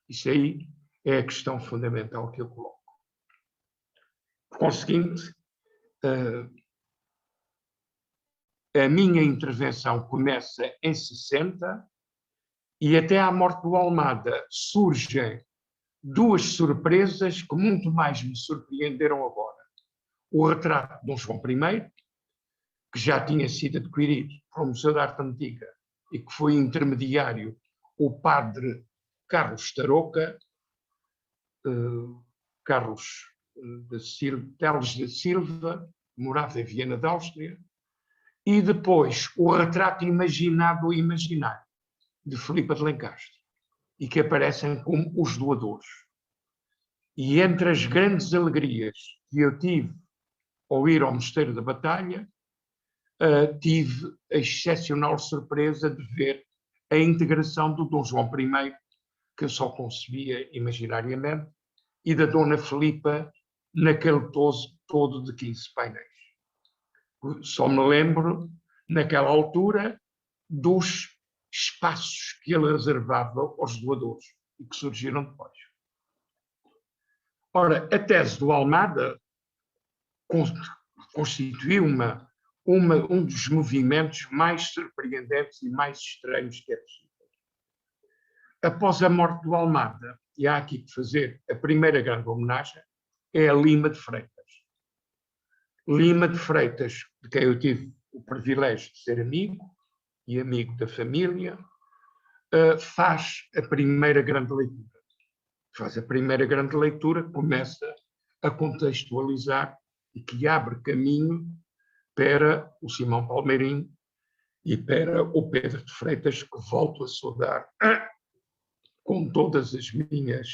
Isso aí é a questão fundamental que eu coloco. Por conseguinte, a minha intervenção começa em 60 e até à morte do Almada surgem duas surpresas que muito mais me surpreenderam agora. O retrato de Dom João I, que já tinha sido adquirido para o Museu de Arte Antiga e que foi intermediário o padre Carlos Tarouca, Teles da Silva, morava em Viena da Áustria, e depois o retrato imaginado ou imaginário de Filipa de Lencastre, e que aparecem como os doadores. E entre as grandes alegrias que eu tive ao ir ao Mosteiro da Batalha, tive a excepcional surpresa de ver a integração do Dom João I, que eu só concebia imaginariamente, e da Dona Filipa naquele todo de 15 painéis. Só me lembro, naquela altura, dos espaços que ele reservava aos doadores e que surgiram depois. Ora, a tese do Almada constituiu um dos movimentos mais surpreendentes e mais estranhos que é possível. Após a morte do Almada, e há aqui que fazer a primeira grande homenagem, é a Lima de Freitas. Lima de Freitas, de quem eu tive o privilégio de ser amigo e amigo da família, faz a primeira grande leitura. Faz a primeira grande leitura, começa a contextualizar e que abre caminho para o Simão Palmeirim e para o Pedro de Freitas, que volto a saudar com todas as minhas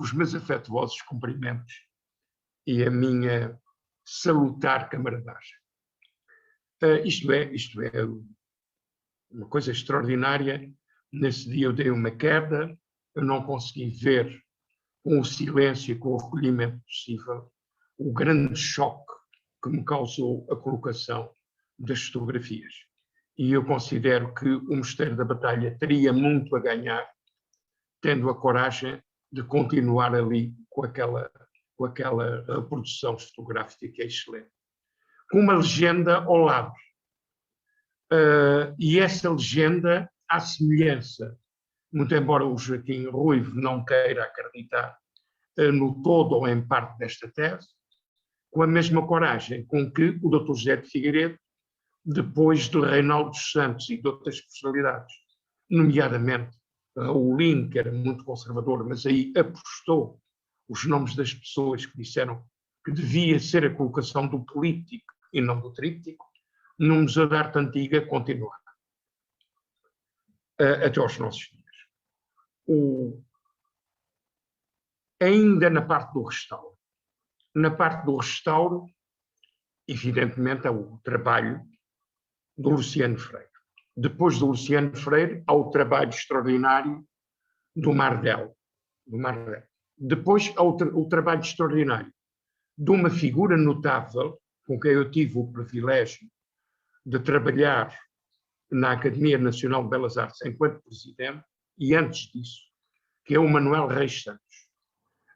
os meus afetuosos cumprimentos e a minha salutar camaradagem. Isto é uma coisa extraordinária. Nesse dia eu dei uma queda, eu não consegui ver com o silêncio e com o recolhimento possível o grande choque que me causou a colocação das fotografias. E eu considero que o Mosteiro da Batalha teria muito a ganhar tendo a coragem de continuar ali com aquela reprodução fotográfica que é excelente. Com uma legenda ao lado. E essa legenda, à semelhança, muito embora o Joaquim Ruivo não queira acreditar no todo ou em parte desta tese, com a mesma coragem com que o Dr. José de Figueiredo, depois de Reinaldo dos Santos e de outras personalidades, nomeadamente Raul Lino, que era muito conservador, mas aí apostou os nomes das pessoas que disseram que devia ser a colocação do político e não do tríptico, no Museu de Arte Antiga continuar até aos nossos dias. Ainda na parte do restauro. Na parte do restauro, evidentemente, é o trabalho do Luciano Freire. Depois do Luciano Freire, há o trabalho extraordinário do Mardel. Depois há o trabalho extraordinário de uma figura notável com quem eu tive o privilégio de trabalhar na Academia Nacional de Belas Artes enquanto presidente, e antes disso, que é o Manuel Reis Santos.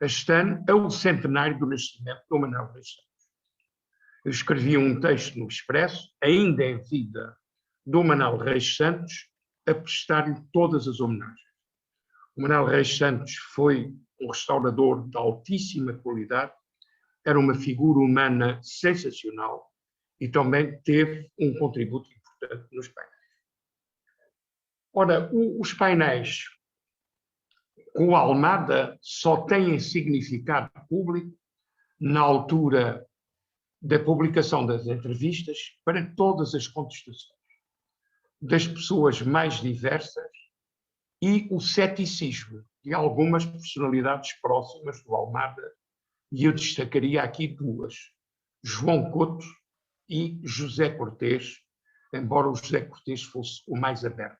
Este ano é o centenário do nascimento do Manuel Reis Santos. Eu escrevi um texto no Expresso, ainda em vida do Manuel Reis Santos, a prestar-lhe todas as homenagens. O Manuel Reis Santos foi um restaurador de altíssima qualidade, era uma figura humana sensacional e também teve um contributo importante nos painéis. Ora, os painéis com o Almada só têm significado público na altura da publicação das entrevistas para todas as contestações das pessoas mais diversas e o ceticismo de algumas personalidades próximas do Almada, e eu destacaria aqui duas, João Couto e José Cortês, embora o José Cortês fosse o mais aberto.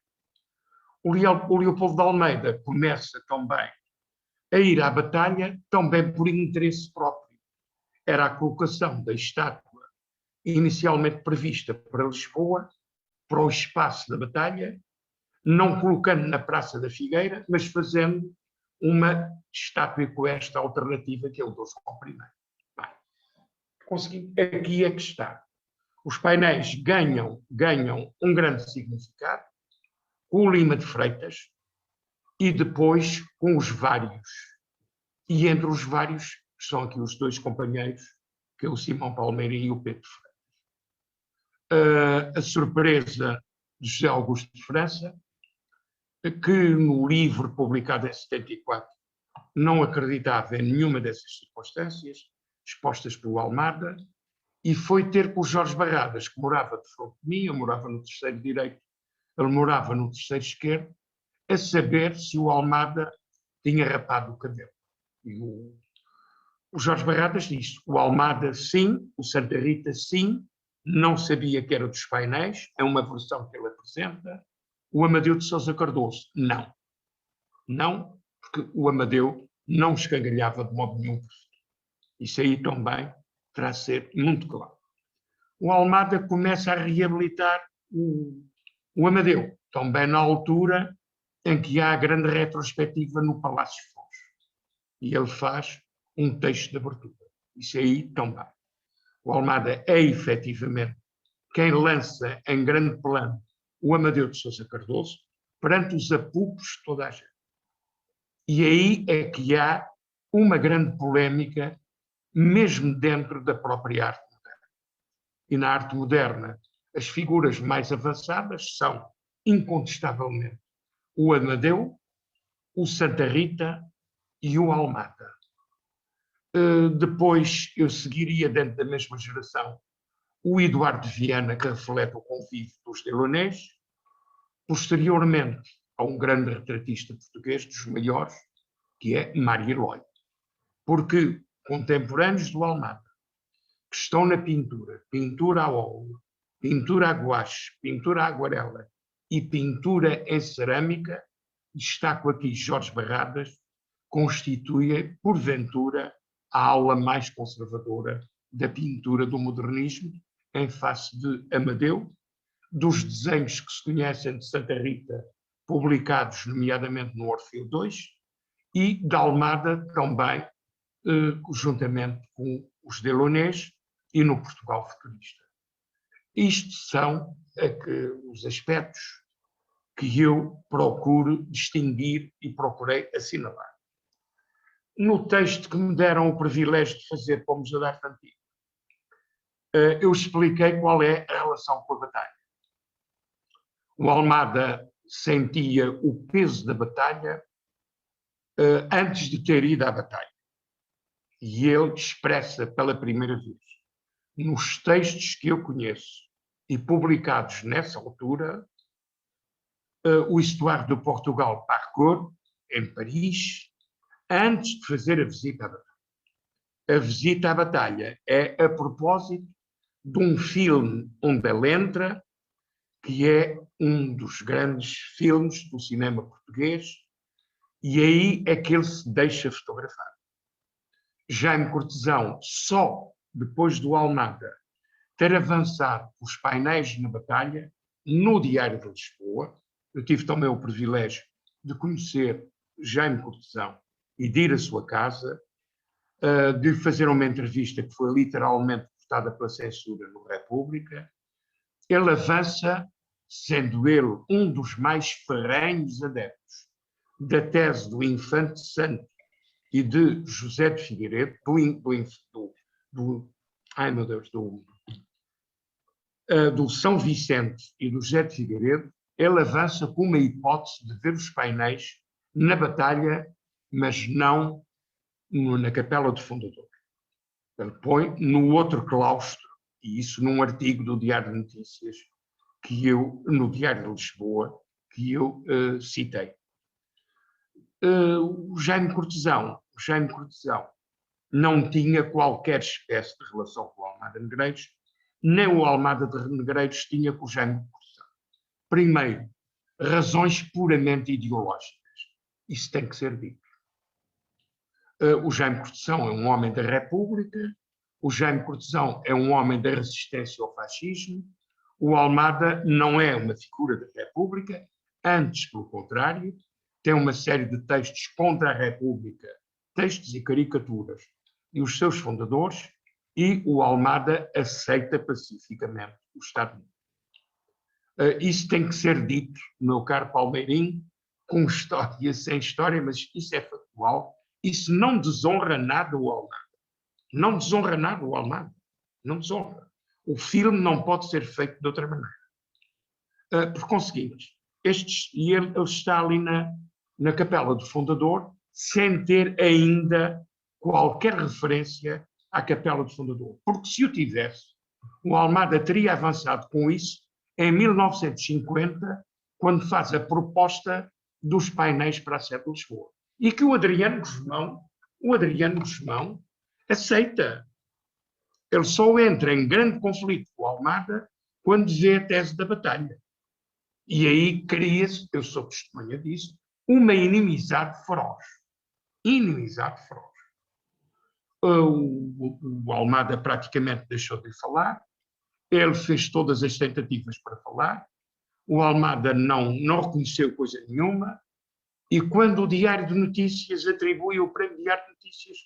O Leopoldo de Almeida começa também a ir à batalha, também por interesse próprio. Era a colocação da estátua inicialmente prevista para Lisboa, para o espaço da batalha, não colocando na Praça da Figueira, mas fazendo uma estátua com esta alternativa que é o Dom João I. Aqui é que está. Os painéis ganham um grande significado. O Lima de Freitas, e depois com os vários. E entre os vários são aqui os dois companheiros, que é o Simão Palmeirim e o Pedro França. A surpresa de José Augusto de França, que no livro publicado em 74 não acreditava em nenhuma dessas circunstâncias expostas pelo Almada, e foi ter com o Jorge Barradas, que morava de frente de mim, eu morava no terceiro direito, ele morava no terceiro esquerdo, a saber se o Almada tinha rapado o cabelo. E o Jorge Barradas disse: o Almada sim, o Santa Rita sim, não sabia que era dos painéis, é uma versão que ele apresenta. O Amadeu de Sousa Cardoso, não. Não, porque o Amadeu não escangalhava de modo nenhum. Isso aí também terá de ser muito claro. O Almada começa a reabilitar o Amadeu, também na altura em que há a grande retrospectiva no Palácio de Foz. E ele faz um texto de abertura. Isso aí também. O Almada é efetivamente quem lança em grande plano o Amadeu de Sousa Cardoso perante os apupos de toda a gente. E aí é que há uma grande polémica, mesmo dentro da própria arte moderna. E na arte moderna, as figuras mais avançadas são, incontestavelmente, o Amadeu, o Santa Rita e o Almada. Depois eu seguiria, dentro da mesma geração, o Eduardo Viana, que reflete o convívio dos Delaunay. Posteriormente, há um grande retratista português, dos maiores, que é Mário Eloy. Porque contemporâneos do Almada, que estão na pintura, pintura a óleo, pintura a guache, pintura a aguarela e pintura em cerâmica, destaco aqui Jorge Barradas, constitui, porventura, a aula mais conservadora da pintura do modernismo, em face de Amadeu, dos desenhos que se conhecem de Santa Rita, publicados nomeadamente no Orfeu II, e da Almada também, juntamente com os Delaunay e no Portugal futurista. Isto são os aspectos que eu procuro distinguir e procurei assinalar. No texto que me deram o privilégio de fazer para o Museu da Arte Antiga, eu expliquei qual é a relação com a batalha. O Almada sentia o peso da batalha antes de ter ido à batalha. E ele expressa pela primeira vez, nos textos que eu conheço e publicados nessa altura, o Histoire de Portugal Parcours, em Paris, antes de fazer a visita à batalha. A visita à batalha é a propósito de um filme onde ele entra, que é um dos grandes filmes do cinema português, e aí é que ele se deixa fotografar. Jaime Cortesão, só depois do Almada ter avançado os painéis na batalha, no Diário de Lisboa, eu tive também o privilégio de conhecer Jaime Cortesão e de ir à sua casa, de fazer uma entrevista que foi literalmente cortada pela censura no República. Ele avança, sendo ele um dos mais ferrenhos adeptos da tese do Infante Santo e de José de Figueiredo, do São Vicente e do José de Figueiredo, ele avança com uma hipótese de ver os painéis na batalha, mas não na Capela do Fundador. Ele põe no outro claustro, e isso num artigo do Diário de Notícias, no Diário de Lisboa, que eu citei. O Jaime Cortesão não tinha qualquer espécie de relação com o Almada Negreiros, nem o Almada de Negreiros tinha com o Jaime Cortesão. Primeiro, razões puramente ideológicas. Isso tem que ser dito. O Jaime Cortesão é um homem da República, o Jaime Cortesão é um homem da resistência ao fascismo, o Almada não é uma figura da República, antes, pelo contrário, tem uma série de textos contra a República, textos e caricaturas, e os seus fundadores, e o Almada aceita pacificamente o Estado Novo. Isso tem que ser dito, meu caro Palmeirim, com história, sem história, mas isso é factual. Isso não desonra nada o Almada. Não desonra nada o Almada. Não desonra. O filme não pode ser feito de outra maneira. Por conseguinte, ele está ali na capela do fundador, sem ter ainda qualquer referência à capela do fundador. Porque se o tivesse, o Almada teria avançado com isso em 1950, quando faz a proposta dos painéis para a sede de Lisboa. E que o Adriano Guzmão aceita. Ele só entra em grande conflito com o Almada quando vê a tese da batalha. E aí cria-se, eu sou testemunha disso, uma inimizade feroz. Inimizade feroz. O Almada praticamente deixou de falar, ele fez todas as tentativas para falar, o Almada não reconheceu coisa nenhuma, e quando o Diário de Notícias atribui o prémio Diário de Notícias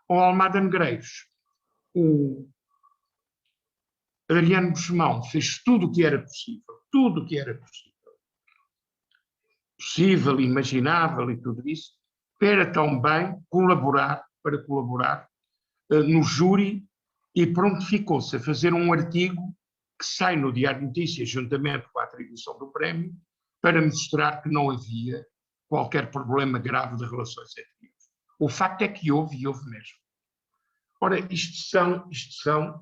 ao Almada Negreiros, o Adriano Guzmão fez tudo o que era possível, imaginável e tudo isso, para também colaborar no júri, e prontificou-se a fazer um artigo que sai no Diário de Notícias, juntamente com a atribuição do prémio, para mostrar que não havia qualquer problema grave de relações étnicas. O facto é que houve, e houve mesmo. Ora, isto são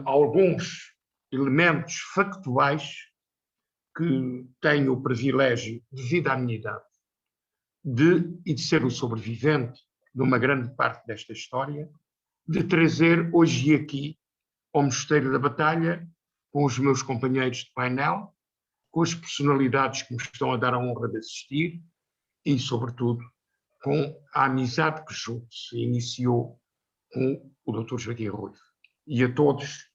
alguns elementos factuais que tenho o privilégio, devido à minha idade, de ser o sobrevivente de uma grande parte desta história, de trazer hoje e aqui ao Mosteiro da Batalha, com os meus companheiros de painel, com as personalidades que me estão a dar a honra de assistir e, sobretudo, com a amizade que julgo se iniciou com o Dr. Joaquim Ruivo. E a todos,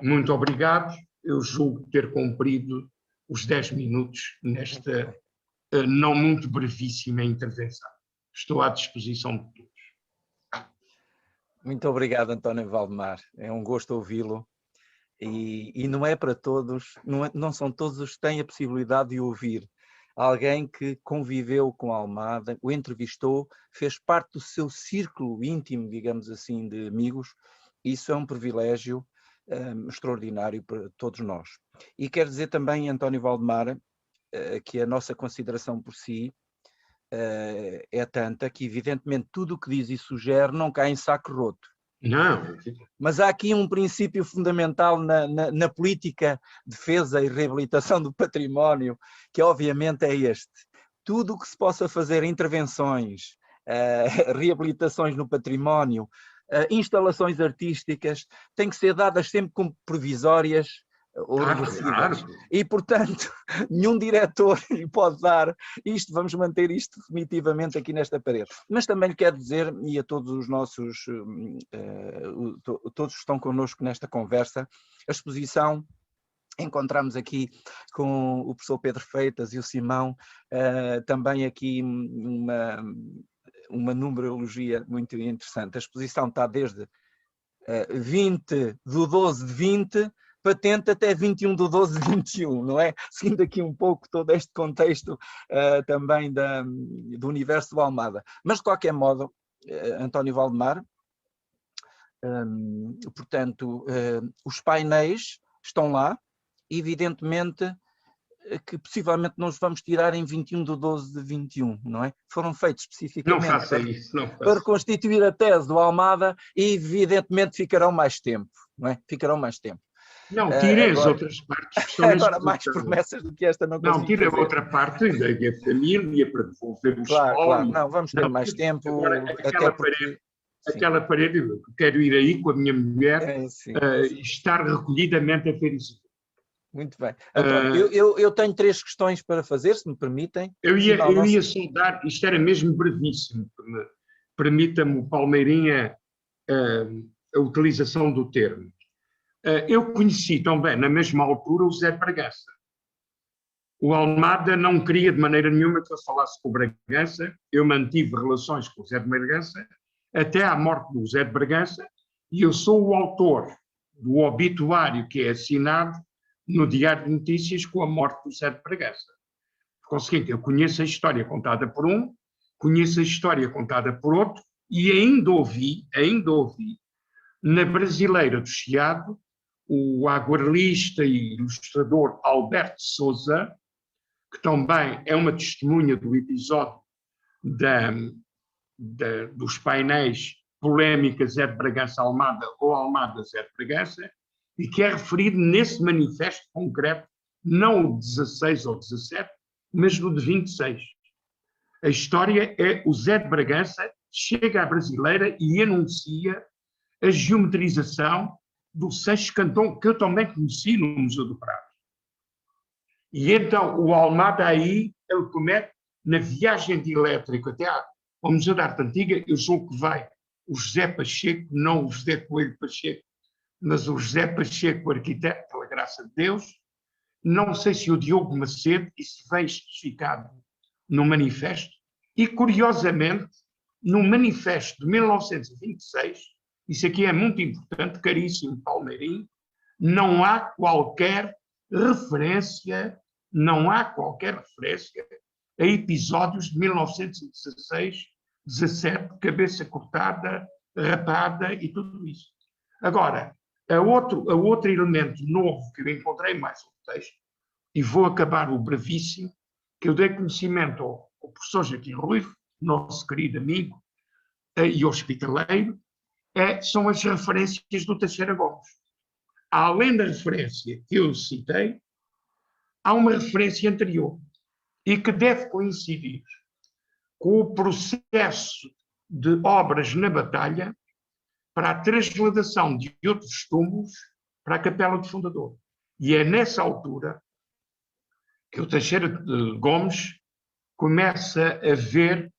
muito obrigado. Eu julgo ter cumprido os 10 minutos nesta não muito brevíssima intervenção. Estou à disposição de todos. Muito obrigado, António Valdemar. É um gosto ouvi-lo. E não é para todos, não são todos os que têm a possibilidade de ouvir alguém que conviveu com Almada, o entrevistou, fez parte do seu círculo íntimo, digamos assim, de amigos. Isso é um privilégio extraordinário para todos nós. E quero dizer também, António Valdemar, que a nossa consideração por si é tanta que, evidentemente, tudo o que diz e sugere não cai em saco roto. Não. Mas há aqui um princípio fundamental na política de defesa e reabilitação do património, que obviamente é este. Tudo o que se possa fazer, intervenções, reabilitações no património, instalações artísticas, têm que ser dadas sempre como provisórias ou reversíveis. Claro. E, portanto, nenhum diretor lhe pode dar isto, vamos manter isto definitivamente aqui nesta parede. Mas também lhe quero dizer, e a todos os nossos, todos que estão connosco nesta conversa, a exposição, encontramos aqui com o professor Pedro Freitas e o Simão, também aqui uma numerologia muito interessante. A exposição está desde 20/12/20, patente até 21/12/21, não é? Seguindo aqui um pouco todo este contexto também do universo do Almada. Mas, de qualquer modo, António Valdemar, portanto, os painéis estão lá, evidentemente que possivelmente nós vamos tirar em 21/12/21, não é? Foram feitos especificamente para constituir a tese do Almada e, evidentemente, ficarão mais tempo, não é? Ficarão mais tempo. Não, tirem as outras partes que estão agora mais promessas do que esta não consigo. Não, tira a outra parte da família para devolver o espólio. Claro, não, vamos ter mais tempo. Agora, aquela parede, eu quero ir aí com a minha mulher, estar recolhidamente a ver isso. Muito bem. António, eu tenho 3 questões para fazer, se me permitem. Eu ia saudar, isto era mesmo brevíssimo, permita-me o Palmeirinha a utilização do termo. Eu conheci também, na mesma altura, o Zé de Bragança. O Almada não queria de maneira nenhuma que eu falasse com o Bragança, eu mantive relações com o Zé de Bragança, até à morte do Zé de Bragança, e eu sou o autor do obituário que é assinado no Diário de Notícias com a morte do Zé de Bragança. Conseguinte, eu conheço a história contada por um, conheço a história contada por outro, e ainda ouvi, na Brasileira do Chiado, o aguarelista e ilustrador Alberto Souza, que também é uma testemunha do episódio dos painéis Polémica Zé de Bragança Almada ou Almada Zé de Bragança, e que é referido nesse manifesto concreto, não o 16 ou 17, mas no de 26. A história é o Zé de Bragança chega à Brasileira e anuncia a geometrização do Seixo Cantão, que eu também conheci no Museu do Prado. E então o Almada aí, ele comete, na viagem de elétrico até ao Museu da Arte Antiga, eu sou o que vai o José Pacheco, não o José Coelho Pacheco, mas o José Pacheco, arquiteto, pela graça de Deus. Não sei se o Diogo Macedo, isso vem especificado no manifesto, e curiosamente, no manifesto de 1926, isso aqui é muito importante, caríssimo Palmeirim, não há qualquer referência a episódios de 1916, 17, cabeça cortada, rapada e tudo isso. Agora, a outro elemento novo que eu encontrei mais no texto, e vou acabar o brevíssimo, que eu dei conhecimento ao professor Joaquim Ruivo, nosso querido amigo e hospitaleiro, são as referências do Teixeira Gomes. Além da referência que eu citei, há uma referência anterior e que deve coincidir com o processo de obras na Batalha para a transladação de outros túmulos para a Capela do Fundador. E é nessa altura que o Teixeira Gomes começa a ver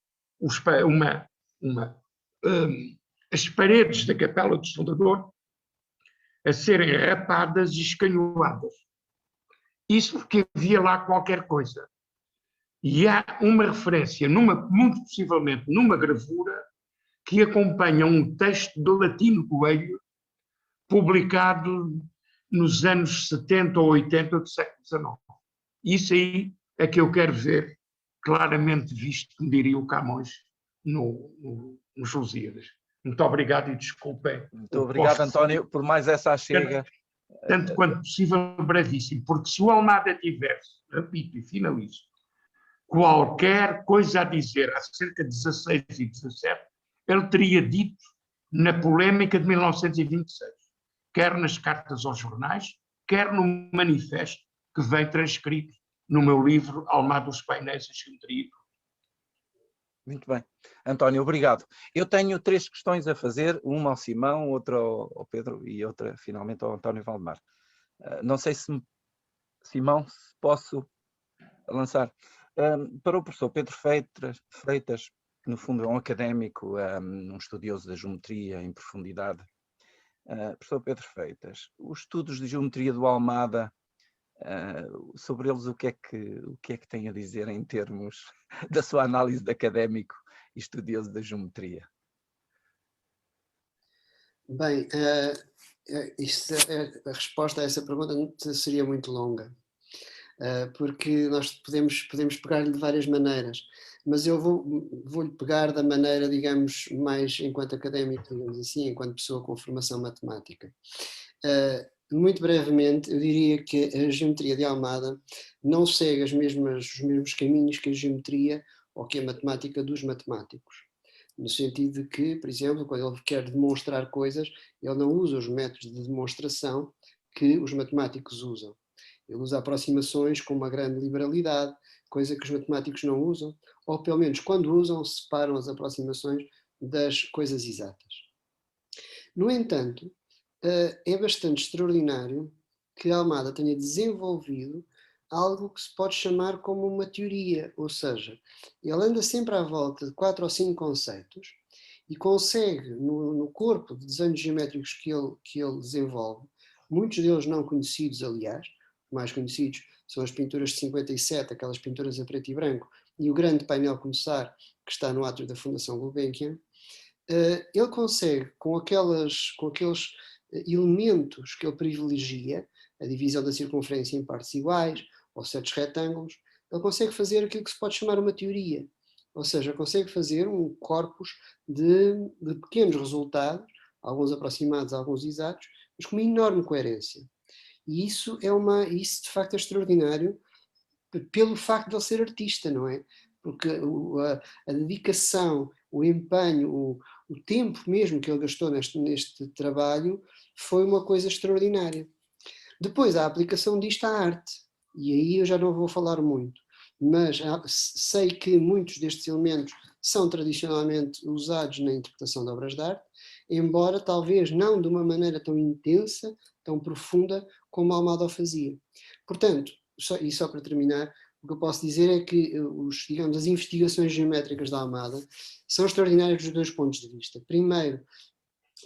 as paredes da Capela do Fundador a serem rapadas e escanhoadas. Isso porque havia lá qualquer coisa. E há uma referência, muito possivelmente numa gravura, que acompanha um texto de Latino Coelho, publicado nos anos 70 ou 80 do século XIX. Isso aí é que eu quero ver claramente visto, como diria o Camões, nos Lusíadas. Muito obrigado e desculpem. Muito obrigado, António, por mais essa achega. Tanto quanto possível, brevíssimo, porque se o Almada tivesse, repito e finalizo, qualquer coisa a dizer acerca de 16 e 17, ele teria dito na polémica de 1926, quer nas cartas aos jornais, quer no manifesto que vem transcrito no meu livro Almada dos Painéis e Geometria. Muito bem. António, obrigado. Eu tenho 3 questões a fazer, uma ao Simão, outra ao Pedro e outra, finalmente, ao António Valdemar. Não sei se, Simão, se posso lançar. Para o professor Pedro Freitas, que no fundo é um académico, um estudioso da geometria em profundidade. Professor Pedro Freitas, os estudos de geometria do Almada, sobre eles o que é que tem a dizer em termos da sua análise de académico e estudioso da geometria? Bem, a resposta a essa pergunta seria muito longa, porque nós podemos pegar-lhe de várias maneiras, mas eu vou-lhe pegar da maneira, digamos, mais enquanto académico, digamos assim, enquanto pessoa com formação matemática. Muito brevemente, eu diria que a geometria de Almada não segue os mesmos caminhos que a geometria ou que a matemática dos matemáticos. No sentido de que, por exemplo, quando ele quer demonstrar coisas, ele não usa os métodos de demonstração que os matemáticos usam. Ele usa aproximações com uma grande liberalidade, coisa que os matemáticos não usam, ou pelo menos quando usam, separam as aproximações das coisas exatas. No entanto, é bastante extraordinário que Almada tenha desenvolvido algo que se pode chamar como uma teoria, ou seja, ele anda sempre à volta de 4 ou 5 conceitos e consegue, no corpo de desenhos geométricos que ele desenvolve, muitos deles não conhecidos, aliás, mais conhecidos são as pinturas de 57, aquelas pinturas a preto e branco, e o grande painel Começar, que está no átrio da Fundação Gulbenkian, ele consegue, com aqueles elementos que ele privilegia, a divisão da circunferência em partes iguais, ou certos retângulos, ele consegue fazer aquilo que se pode chamar uma teoria. Ou seja, consegue fazer um corpus de pequenos resultados, alguns aproximados, alguns exatos, mas com uma enorme coerência. E isso isso de facto é extraordinário pelo facto de ele ser artista, não é? Porque a dedicação, o empenho, o tempo mesmo que ele gastou neste trabalho foi uma coisa extraordinária. Depois, a aplicação disto à arte, e aí eu já não vou falar muito, mas sei que muitos destes elementos são tradicionalmente usados na interpretação de obras de arte, embora talvez não de uma maneira tão intensa, tão profunda como Almada o fazia. Portanto, só para terminar, o que eu posso dizer é que digamos, as investigações geométricas da Almada são extraordinárias dos 2 pontos de vista. Primeiro,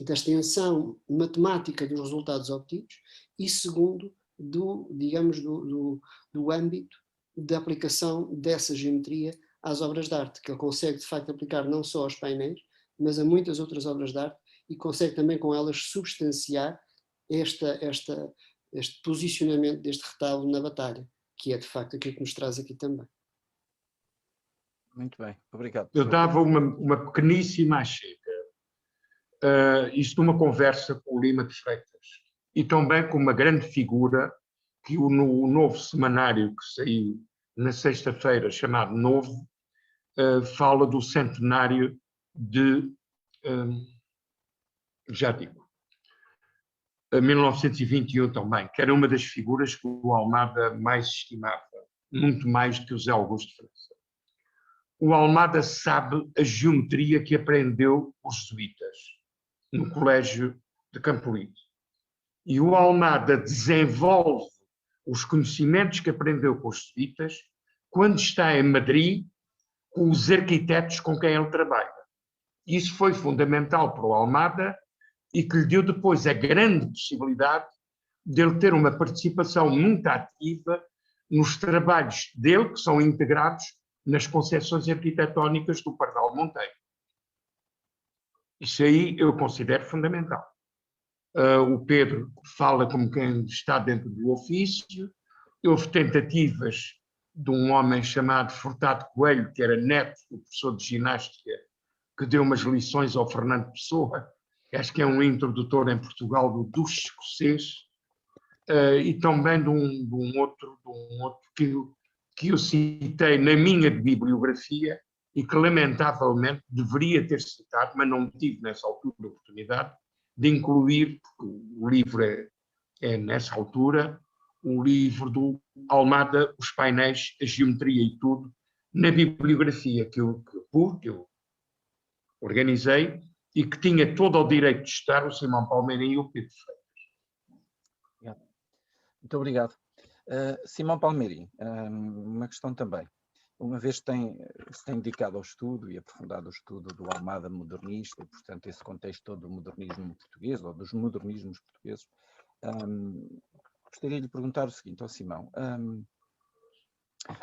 da extensão matemática dos resultados obtidos e segundo, do âmbito da aplicação dessa geometria às obras de arte, que ele consegue de facto aplicar não só aos painéis, mas a muitas outras obras de arte e consegue também com elas substanciar este posicionamento deste retábulo na batalha, que é de facto aquilo que nos traz aqui também. Muito bem, obrigado. Eu dava uma pequeníssima chega. Isto numa conversa com o Lima de Freitas e também com uma grande figura que no novo semanário que saiu na sexta-feira, chamado Novo, fala do centenário de, já digo, 1921 também, que era uma das figuras que o Almada mais estimava, muito mais do que o José Augusto de França. O Almada sabe a geometria que aprendeu os jesuítas no colégio de Campolide. E o Almada desenvolve os conhecimentos que aprendeu com os jesuítas quando está em Madrid com os arquitetos com quem ele trabalha. Isso foi fundamental para o Almada e que lhe deu depois a grande possibilidade de ele ter uma participação muito ativa nos trabalhos dele, que são integrados nas concepções arquitetónicas do Pardal Monteiro. Isso aí eu considero fundamental. O Pedro fala como quem está dentro do ofício. Houve tentativas de um homem chamado Furtado Coelho, que era neto do professor de ginástica, que deu umas lições ao Fernando Pessoa, que acho que é um introdutor em Portugal do duche escocês, e também de um outro que eu citei na minha bibliografia e que lamentavelmente deveria ter citado, mas não tive nessa altura a oportunidade de incluir, porque o livro é nessa altura, o livro do Almada, os painéis, a geometria e tudo, na bibliografia que eu organizei e que tinha todo o direito de estar o Simão Palmeirim e o Pedro Freitas. Muito obrigado. Simão Palmeirim, uma questão também. Uma vez se tem dedicado ao estudo e aprofundado o estudo do Almada modernista, e, portanto, esse contexto todo do modernismo português, ou dos modernismos portugueses, gostaria de lhe perguntar o seguinte ao Simão.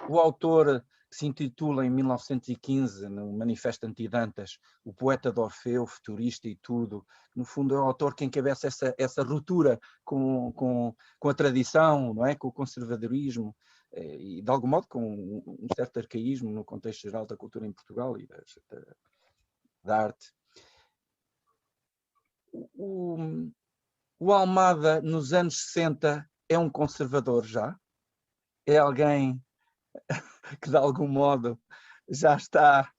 O autor que se intitula em 1915, no Manifesto Antidantas, o poeta de Orfeu, futurista e tudo, no fundo é o autor que encabeça essa ruptura com a tradição, não é? Com o conservadorismo, e de algum modo com um certo arcaísmo no contexto geral da cultura em Portugal e da arte. O Almada, nos anos 60, é um conservador já? É alguém que de algum modo já está...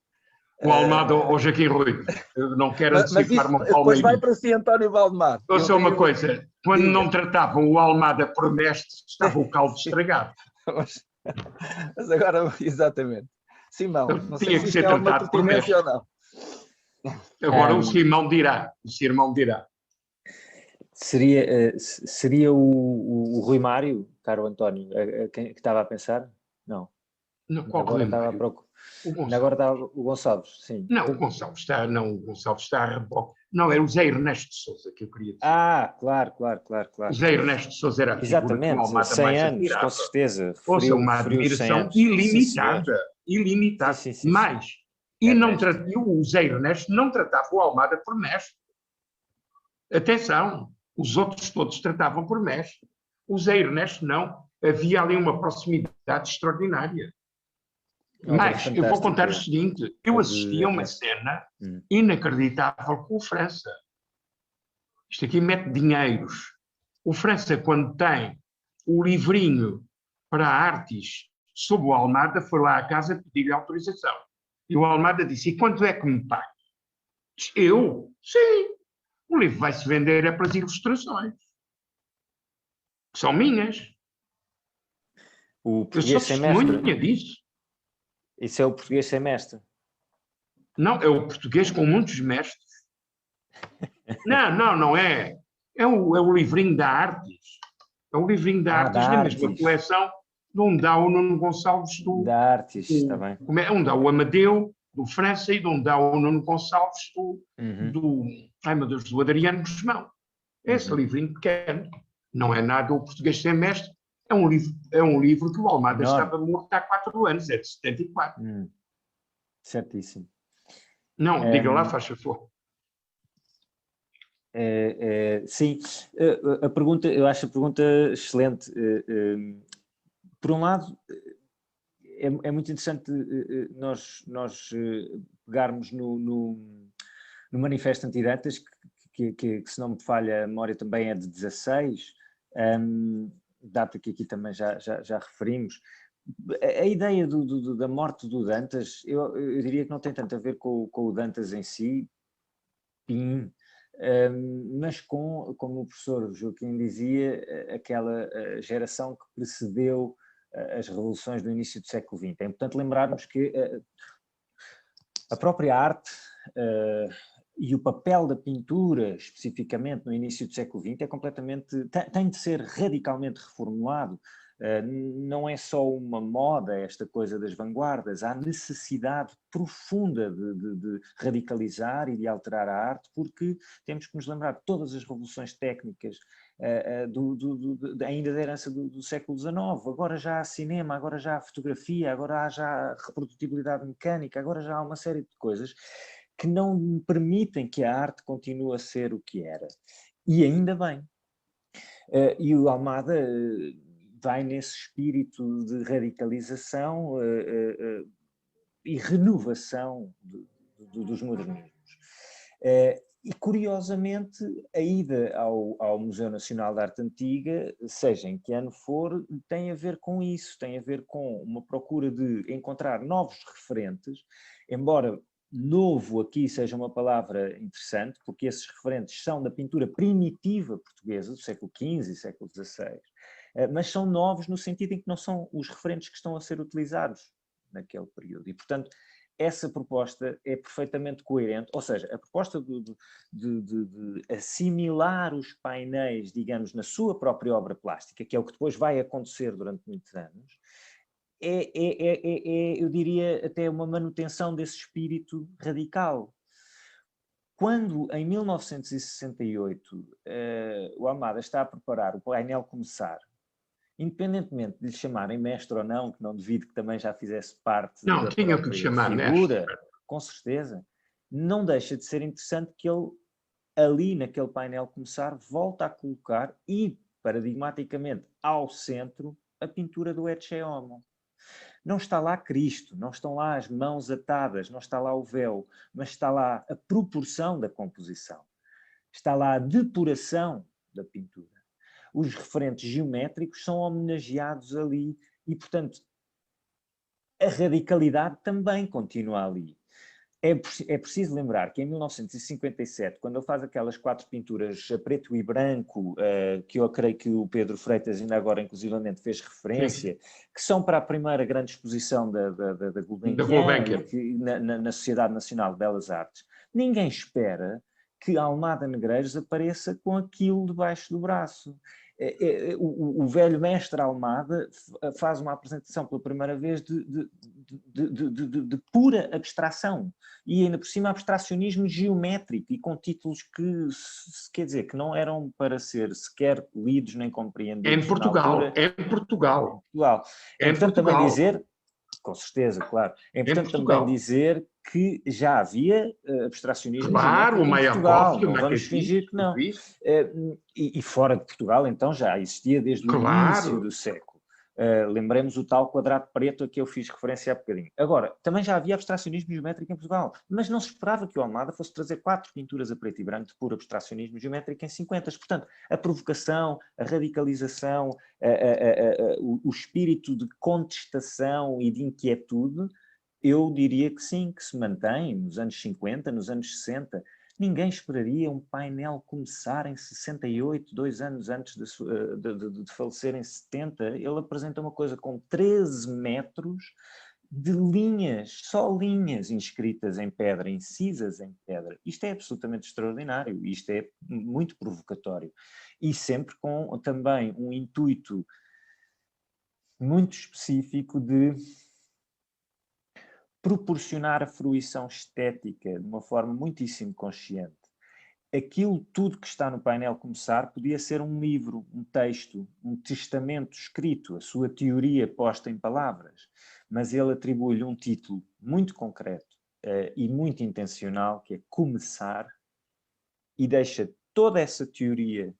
O Almada ou Joaquim Rui, eu não quero antecipar-me ao depois vai para si António Valdemar. Ouça uma coisa, quando não tratavam o Almada por mestre, estava o caldo estragado. Mas agora, exatamente. Simão, não sei se ser há uma tratado por mestre ou não. Agora o Simão dirá. Seria o Rui Mário, caro António, que estava a pensar? Não. Qual Rui Mário? Agora estava o Gonçalves, sim. Não, o Gonçalves está a reboque. Não, era o Zé Ernesto de Sousa que eu queria dizer. Claro. O Zé Ernesto de Sousa era a figura que o Almada 100 mais anos, admirava. com certeza. Ouça, uma admiração ilimitada. Sim. Mas, o Zé Ernesto não tratava o Almada por mestre. Atenção, os outros todos tratavam por mestre. O Zé Ernesto não. Havia ali uma proximidade extraordinária. Mas eu vou contar o seguinte, eu assisti a uma cena inacreditável com o França. Isto aqui mete dinheiros. O França, quando tem o livrinho para artes sobre o Almada, foi lá à casa pedir-lhe autorização. E o Almada disse, e quanto é que me paga? Eu? Sim. O livro vai-se vender é para as ilustrações. Que são minhas. O português sem mestre. Eu sou testemunha disso. Isso é o português sem mestre? Não, é o português com muitos mestres. Não é. É o livrinho da Artes. É o livrinho da Artes, na mesma coleção de onde dá o Nuno Gonçalves do... Da Artes, está bem. Onde dá o Amadeu, do França, e de onde dá o Nuno Gonçalves do ai meu Deus, do Adriano Guzmão. É esse livrinho pequeno. Não é nada o português sem mestre. É um livro que o Almada estava morto há 4 anos, é de 74. Certíssimo. Não, diga lá, faz favor. Sim, a pergunta, eu acho a pergunta excelente. Por um lado, é muito interessante nós pegarmos no Manifesto Antidantas, que se não me falha a memória também é de 16, data que aqui também já referimos. A ideia da morte do Dantas, eu diria que não tem tanto a ver com o Dantas em si, mas como o professor Joaquim dizia, aquela geração que precedeu as revoluções do início do século XX. É importante lembrarmos que a própria arte e o papel da pintura, especificamente no início do século XX, tem de ser radicalmente reformulado. Não é só uma moda esta coisa das vanguardas, há necessidade profunda de radicalizar e de alterar a arte, porque temos que nos lembrar de todas as revoluções técnicas ainda da herança do século XIX. Agora já há cinema, agora já há fotografia, agora já há reprodutibilidade mecânica, agora já há uma série de coisas que não permitem que a arte continue a ser o que era. E ainda bem. E o Almada vai nesse espírito de radicalização e renovação dos modernismos. E, curiosamente, a ida ao Museu Nacional de Arte Antiga, seja em que ano for, tem a ver com isso, tem a ver com uma procura de encontrar novos referentes, embora novo aqui seja uma palavra interessante, porque esses referentes são da pintura primitiva portuguesa do século XV e século XVI, mas são novos no sentido em que não são os referentes que estão a ser utilizados naquele período. E, portanto, essa proposta é perfeitamente coerente, ou seja, a proposta de assimilar os painéis, digamos, na sua própria obra plástica, que é o que depois vai acontecer durante muitos anos, eu diria, até uma manutenção desse espírito radical. Quando, em 1968, o Almada está a preparar o painel Começar, independentemente de lhe chamarem mestre ou não, que não devido que também já fizesse parte da tinha que lhe chamar figura, mestre. Com certeza, não deixa de ser interessante que ele, ali naquele painel Começar, volta a colocar, e paradigmaticamente ao centro, a pintura do Ecce Homo. Não está lá Cristo, não estão lá as mãos atadas, não está lá o véu, mas está lá a proporção da composição. Está lá a depuração da pintura. Os referentes geométricos são homenageados ali e, portanto, a radicalidade também continua ali. É preciso lembrar que em 1957, quando ele faz aquelas 4 pinturas a preto e branco, que eu creio que o Pedro Freitas ainda agora inclusivamente fez referência, que são para a primeira grande exposição da Gulbenkian na Sociedade Nacional de Belas Artes, ninguém espera que Almada Negreiros apareça com aquilo debaixo do braço. O velho mestre Almada faz uma apresentação pela primeira vez de pura abstração, e ainda por cima abstracionismo geométrico, e com títulos que, quer dizer, que não eram para ser sequer lidos nem compreendidos. Em Portugal. É importante também dizer, com certeza, claro, é importante também dizer que já havia abstracionismo. Claro, o Mayakovsky, não vamos fingir que não. E fora de Portugal, então, já existia desde o início do século. Lembremos o tal quadrado preto a que eu fiz referência há bocadinho. Agora, também já havia abstracionismo geométrico em Portugal, mas não se esperava que o Almada fosse trazer 4 pinturas a preto e branco de puro abstracionismo geométrico em 50. Portanto, a provocação, a radicalização, o espírito de contestação e de inquietude, eu diria que sim, que se mantém nos anos 50, nos anos 60. Ninguém esperaria um painel começar em 68, 2 anos antes de falecer em 70. Ele apresenta uma coisa com 13 metros de linhas, só linhas inscritas em pedra, incisas em pedra. Isto é absolutamente extraordinário, isto é muito provocatório. E sempre com também um intuito muito específico de proporcionar a fruição estética de uma forma muitíssimo consciente. Aquilo tudo que está no painel começar podia ser um livro, um texto, um testamento escrito, a sua teoria posta em palavras, mas ele atribui-lhe um título muito concreto e muito intencional, que é Começar, e deixa toda essa teoria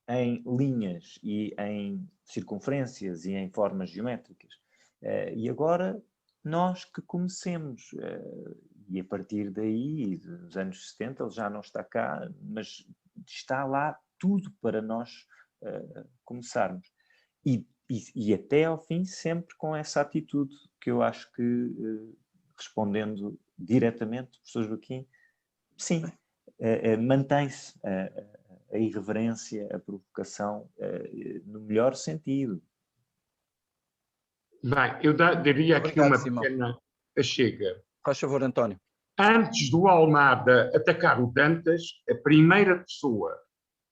em linhas e em circunferências e em formas geométricas. E agora nós que comecemos, e a partir daí, dos anos 70, ele já não está cá, mas está lá tudo para nós começarmos. E até ao fim, sempre com essa atitude que eu acho que, respondendo diretamente, professor Joaquim, sim, mantém-se a irreverência, a provocação, no melhor sentido. Bem, eu daria aqui Obrigado, uma Simão. pequena chega. Faz favor, António. Antes do Almada atacar o Dantas, a primeira pessoa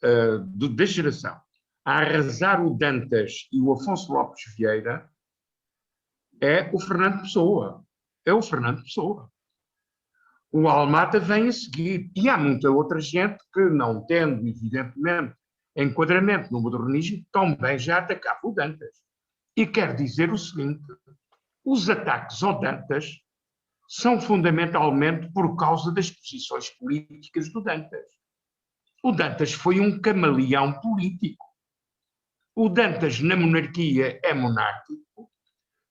da geração a arrasar o Dantas e o Afonso Lopes Vieira é o Fernando Pessoa. É o Fernando Pessoa. O Almada vem a seguir. E há muita outra gente que, não tendo, evidentemente, enquadramento no modernismo, também já atacava o Dantas. E quer dizer o seguinte: os ataques ao Dantas são fundamentalmente por causa das posições políticas do Dantas. O Dantas foi um camaleão político. O Dantas, na monarquia, é monárquico.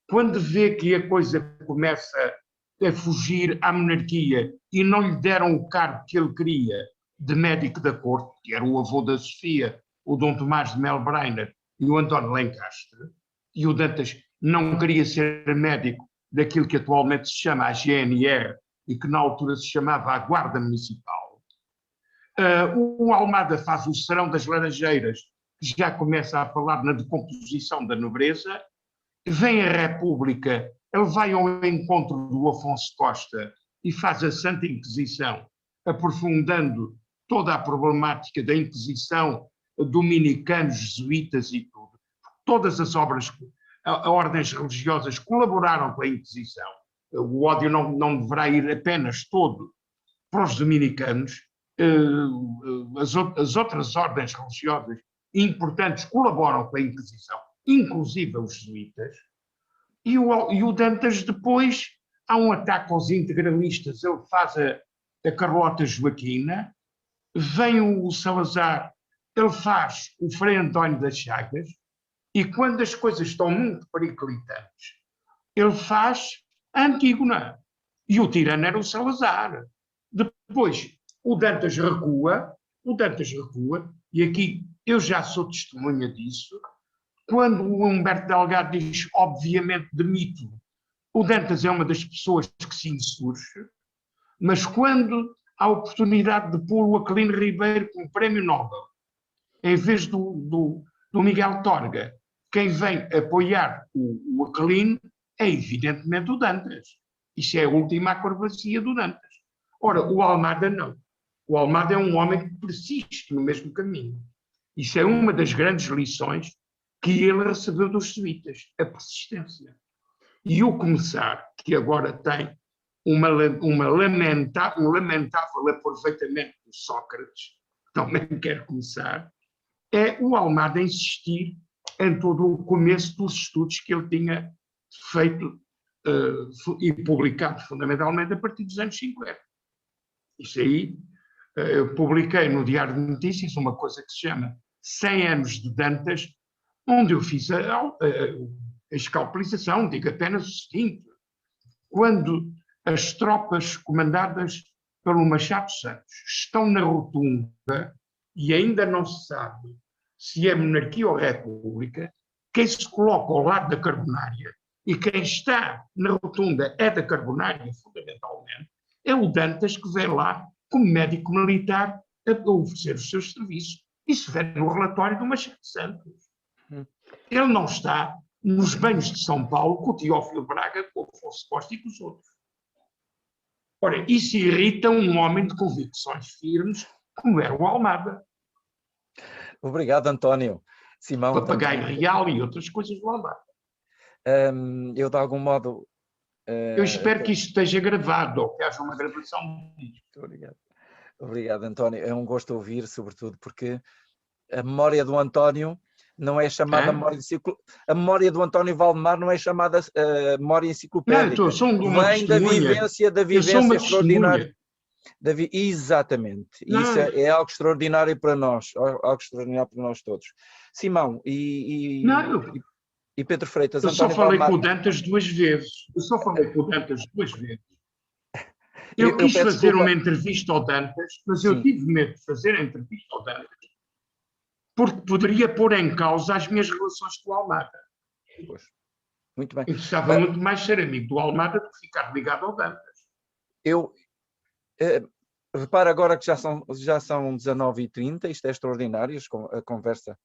Quando vê que a coisa começa a fugir à monarquia e não lhe deram o cargo que ele queria de médico da corte, que era o avô da Sofia, o Dom Tomás de Melbreiner e o António Lencastre, e o Dantas não queria ser médico daquilo que atualmente se chama a GNR e que na altura se chamava a Guarda Municipal. O Almada faz o Serão das Laranjeiras, que já começa a falar na decomposição da nobreza. Vem a República, ele vai ao encontro do Afonso Costa e faz a Santa Inquisição, aprofundando toda a problemática da Inquisição, dominicanos, jesuítas e tudo. Todas as obras, ordens religiosas colaboraram com a Inquisição. O ódio não deverá ir apenas todo para os dominicanos. As outras ordens religiosas importantes colaboram com a Inquisição, inclusive os jesuítas. E o Dantas depois, há um ataque aos integralistas, ele faz a Carlota Joaquina, vem o Salazar, ele faz o Frei António das Chagas, e quando as coisas estão muito periclitantes, ele faz a Antígona. E o tirano era o Salazar. Depois, o Dantas recua, e aqui eu já sou testemunha disso, quando o Humberto Delgado diz, obviamente, demito, o Dantas é uma das pessoas que se insurge, mas quando há a oportunidade de pôr o Aquilino Ribeiro como prémio Nobel, em vez do Miguel Torga, quem vem apoiar o Aquilino é evidentemente o Dantas. Isso é a última acrobacia do Dantas. Ora, o Almada não. O Almada é um homem que persiste no mesmo caminho. Isso é uma das grandes lições que ele recebeu dos jesuítas, a persistência. E o Começar, que agora tem um lamentável aproveitamento de Sócrates, que também quer começar, é o Almada insistir em todo o começo dos estudos que ele tinha feito e publicado fundamentalmente a partir dos anos 50. Isso aí, eu publiquei no Diário de Notícias uma coisa que se chama 100 anos de Dantas, onde eu fiz a escalpelização. Digo apenas o seguinte: quando as tropas comandadas pelo Machado Santos estão na rotunda e ainda não se sabe se é monarquia ou república, quem se coloca ao lado da Carbonária e quem está na rotunda é da Carbonária, fundamentalmente, é o Dantas, que vem lá como médico militar a oferecer os seus serviços. Isso vem no relatório do Machado Santos. Ele não está nos banhos de São Paulo com o Teófilo Braga, com o Afonso Costa e com os outros. Ora, isso irrita um homem de convicções firmes, como era o Almada. Obrigado, António. Simão, Papagaio Real e outras coisas do Almada. eu, de algum modo... eu espero que isto esteja gravado, ou que haja uma gravação disto. Obrigado. Obrigado, António. É um gosto ouvir, sobretudo, porque a memória do António não é chamada memória a memória do António Valdemar não é chamada memória enciclopédica. Não, vem da vivência extraordinária. Exatamente. Isso é algo extraordinário para nós, algo extraordinário para nós todos. Simão e Pedro Freitas. Eu só falei com o Dantas 2 vezes. Eu quis fazer uma entrevista ao Dantas, mas eu tive medo de fazer a entrevista ao Dantas porque poderia pôr em causa as minhas relações com o Almada. Pois. Muito bem. Eu gostava muito mais ser amigo do Almada do que ficar ligado ao Dantas. Repara agora que já são 19h30, isto é extraordinário, a conversa,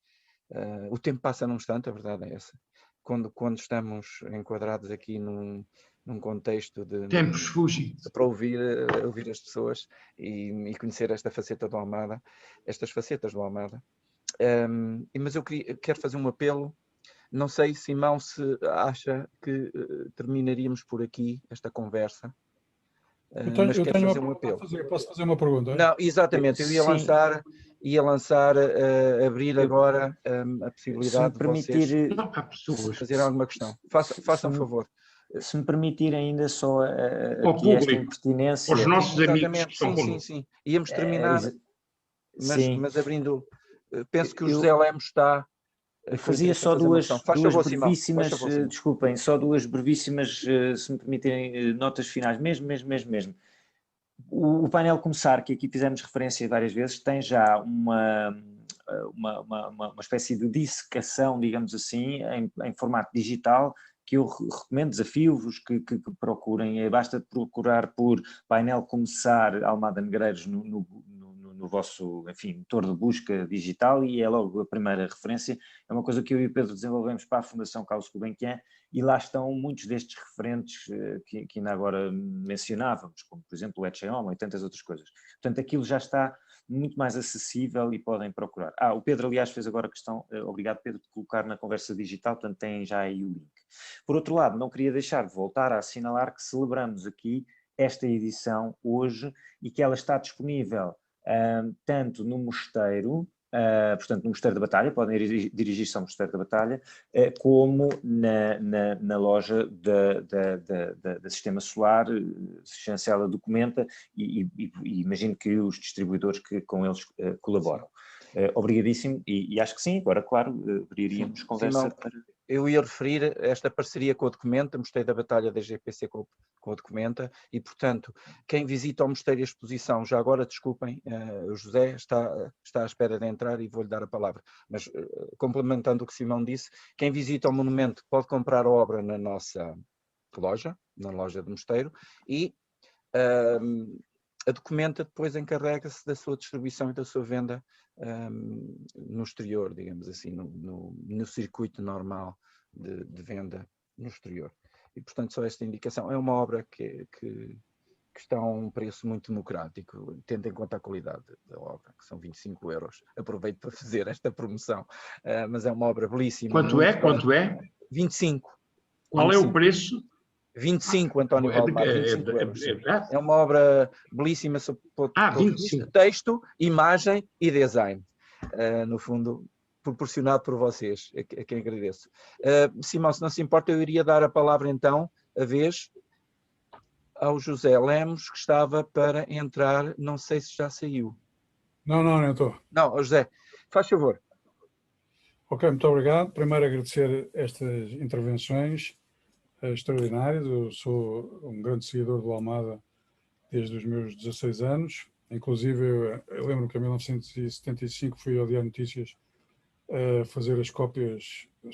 o tempo passa num instante, a verdade é essa. Quando estamos enquadrados aqui num contexto de... Tempos fúgidos. Para ouvir as pessoas e conhecer esta faceta do Almada, estas facetas do Almada. Mas eu quero fazer um apelo. Não sei, Simão, se acha que terminaríamos por aqui esta conversa. Mas quero fazer um apelo. Posso fazer uma pergunta? Não, exatamente. Eu ia lançar, abrir agora a possibilidade de vocês fazer alguma questão. Façam favor. Se me permitir ainda só aqui esta impertinência... Os nossos amigos. Sim. Íamos terminar, mas abrindo... Penso que o José Lemos está... Fazia só duas brevíssimas, desculpem, só duas brevíssimas, se me permitirem, notas finais, mesmo. O painel Começar, que aqui fizemos referência várias vezes, tem já uma espécie de dissecação, digamos assim, em formato digital, que eu recomendo, desafio-vos que procurem. Basta procurar por painel Começar Almada Negreiros no vosso, enfim, motor de busca digital, e é logo a primeira referência. É uma coisa que eu e o Pedro desenvolvemos para a Fundação Carlos Gulbenkian, e lá estão muitos destes referentes que ainda agora mencionávamos, como por exemplo o Etcheom e tantas outras coisas. Portanto, aquilo já está muito mais acessível e podem procurar. O Pedro, aliás, fez agora a questão, obrigado Pedro, de colocar na conversa digital, portanto tem já aí o link. Por outro lado, não queria deixar de voltar a assinalar que celebramos aqui esta edição hoje e que ela está disponível tanto no Mosteiro, portanto no Mosteiro da Batalha, podem dirigir-se ao Mosteiro da Batalha, como na loja da Sistema Solar, Chancela Documenta, e imagino que os distribuidores que com eles colaboram. Obrigadíssimo, e acho que sim, agora claro, abriríamos conversa para... Eu ia referir esta parceria com o Documenta, Mosteiro da Batalha da GPC com o Documenta, e portanto, quem visita o Mosteiro e a exposição, já agora desculpem, o José está à espera de entrar e vou-lhe dar a palavra, mas complementando o que Simão disse, quem visita o monumento pode comprar a obra na nossa loja, na loja do Mosteiro, e a Documenta depois encarrega-se da sua distribuição e da sua venda no exterior, digamos assim, no circuito normal de venda no exterior. E, portanto, só esta indicação. É uma obra que está a um preço muito democrático, tendo em conta a qualidade da obra, que são 25 euros. Aproveito para fazer esta promoção, mas é uma obra belíssima. Quanto é? 25. Qual é o preço? 25, António Valdemar, 25 euros. É uma obra belíssima, texto, imagem e design. No fundo, proporcionado por vocês, a quem agradeço. Simão, se não se importa, eu iria dar a palavra então, a vez, ao José Lemos, que estava para entrar, não sei se já saiu. Não estou. Não, José, faz favor. Ok, muito obrigado. Primeiro agradecer estas intervenções extraordinárias. Eu sou um grande seguidor do Almada desde os meus 16 anos. Inclusive, eu lembro que em 1975 fui ao Diário Notícias fazer as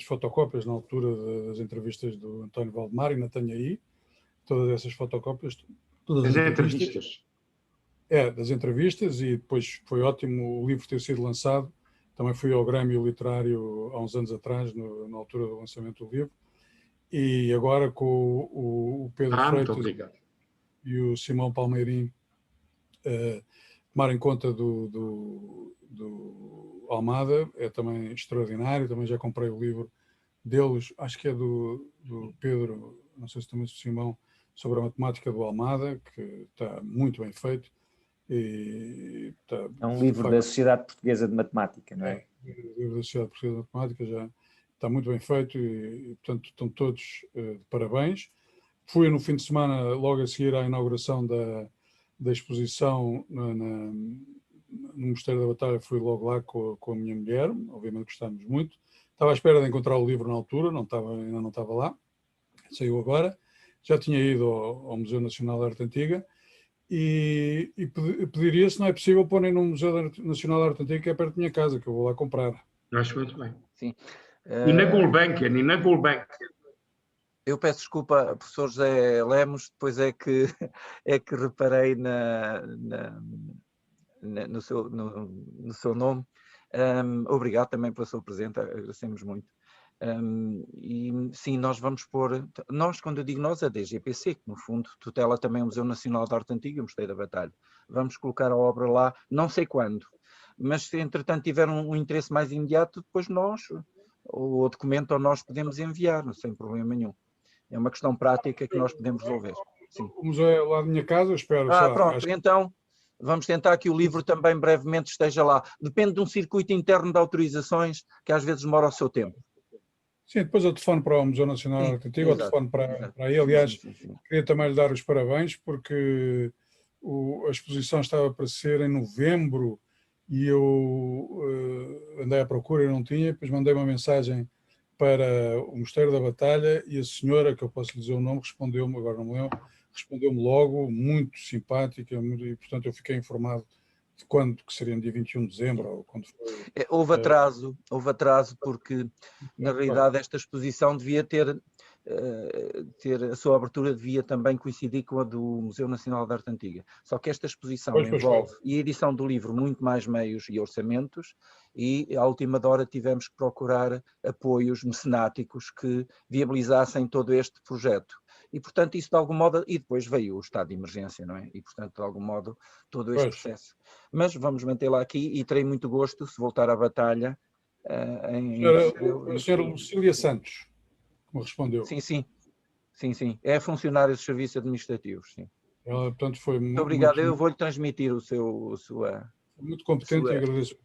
fotocópias na altura das entrevistas do António Valdemar, e ainda tenho aí todas essas fotocópias. Todas as entrevistas. Das entrevistas, e depois foi ótimo o livro ter sido lançado. Também fui ao Grêmio Literário há uns anos atrás, na altura do lançamento do livro, e agora com o Pedro Freitas e o Simão Palmeirim tomarem conta do Almada, é também extraordinário. Também já comprei o livro deles, acho que é do Pedro, não sei se também é do Simão, sobre a matemática do Almada, que está muito bem feito. É um livro da Sociedade Portuguesa de Matemática, não é? É um livro da Sociedade Portuguesa de Matemática, já está muito bem feito e portanto, estão todos de parabéns. Fui no fim de semana, logo a seguir à inauguração da exposição no Mosteiro da Batalha, fui logo lá com a minha mulher, obviamente gostámos muito. Estava à espera de encontrar o livro na altura, ainda não estava lá, saiu agora. Já tinha ido ao Museu Nacional de Arte Antiga, e pediria, se não é possível, porem no Museu Nacional de Arte Antiga, que é perto da minha casa, que eu vou lá comprar. Acho muito bem. Sim. E na Gulbenkian. Eu peço desculpa, professor José Lemos, depois é que reparei no seu nome. Obrigado também pela sua presença, agradecemos muito. E sim, nós vamos pôr, quando eu digo nós, a DGPC, que no fundo tutela também o Museu Nacional de Arte Antiga e o Mosteiro da Batalha. Vamos colocar a obra lá, não sei quando, mas se entretanto tiver um interesse mais imediato, depois nós, ou o documento, ou nós podemos enviar, sem problema nenhum. É uma questão prática que nós podemos resolver. Sim. O museu é lá da minha casa, eu espero. Pronto, então vamos tentar que o livro também brevemente esteja lá. Depende de um circuito interno de autorizações que às vezes demora o seu tempo. Sim, depois eu telefono para o Museu Nacional de Arte Antiga, eu telefono para aí. Aliás, queria também lhe dar os parabéns, porque a exposição estava para ser em novembro e eu andei à procura e não tinha, depois mandei uma mensagem para o Mosteiro da Batalha e a senhora, que eu posso lhe dizer o nome, respondeu-me, agora não me lembro, respondeu-me logo, muito simpática, e portanto eu fiquei informado de quando, que seria no dia 21 de dezembro, ou quando foi. Houve atraso porque, na realidade, esta exposição devia ter a sua abertura devia também coincidir com a do Museu Nacional de Arte Antiga. Só que esta exposição envolve, e a edição do livro, muito mais meios e orçamentos, e à última hora tivemos que procurar apoios mecenáticos que viabilizassem todo este projeto. E, portanto, isso de algum modo... E depois veio o estado de emergência, não é? E, portanto, de algum modo, todo este processo. Mas vamos mantê-la aqui e terei muito gosto, se voltar à batalha... A senhora Lucília Santos, que me respondeu. Sim. É funcionária dos serviços administrativos, sim. Ela, portanto, foi muito obrigado. Eu vou-lhe transmitir a sua... Muito competente, e agradeço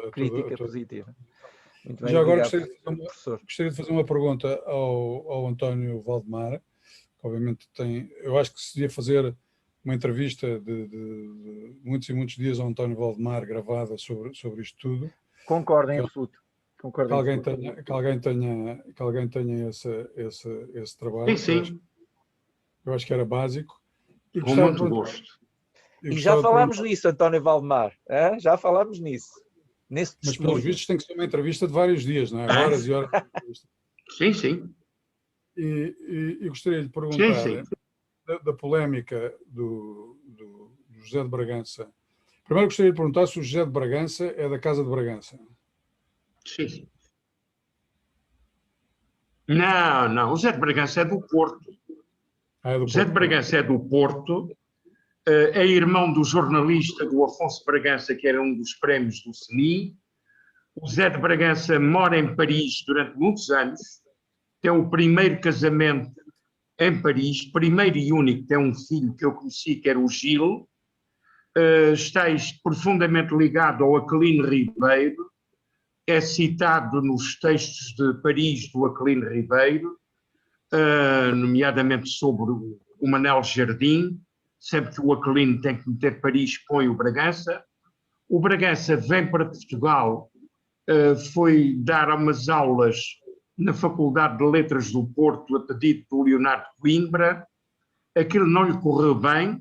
a crítica positiva. Muito bem, já agora gostaria de fazer uma pergunta ao António Valdemar. Obviamente eu acho que se devia fazer uma entrevista de muitos e muitos dias ao António Valdemar, gravada sobre isto tudo. Concordo em absoluto. Que alguém tenha esse trabalho. Sim. Eu acho que era básico. Com muito gosto. E já falámos nisso, António Valdemar. Já falámos nisso. Mas pelos vistos tem que ser uma entrevista de vários dias, não é? Horas e horas de entrevista. Sim. E gostaria de perguntar da polémica do José de Bragança. Primeiro gostaria de perguntar se o José de Bragança é da Casa de Bragança. Sim. Não. O José de Bragança é do Porto. O José de Bragança é do Porto. É irmão do jornalista do Afonso Bragança, que era um dos prémios do CNI. O José de Bragança mora em Paris durante muitos anos. Tem o primeiro casamento em Paris, primeiro e único, tem um filho que eu conheci, que era o Gil. Está profundamente ligado ao Aquilino Ribeiro, é citado nos textos de Paris do Aquilino Ribeiro, nomeadamente sobre o Manel Jardim. Sempre que o Aquilino tem que meter Paris, põe o Bragança. O Bragança vem para Portugal foi dar umas aulas na Faculdade de Letras do Porto a pedido do Leonardo Coimbra. Aquilo não lhe correu bem.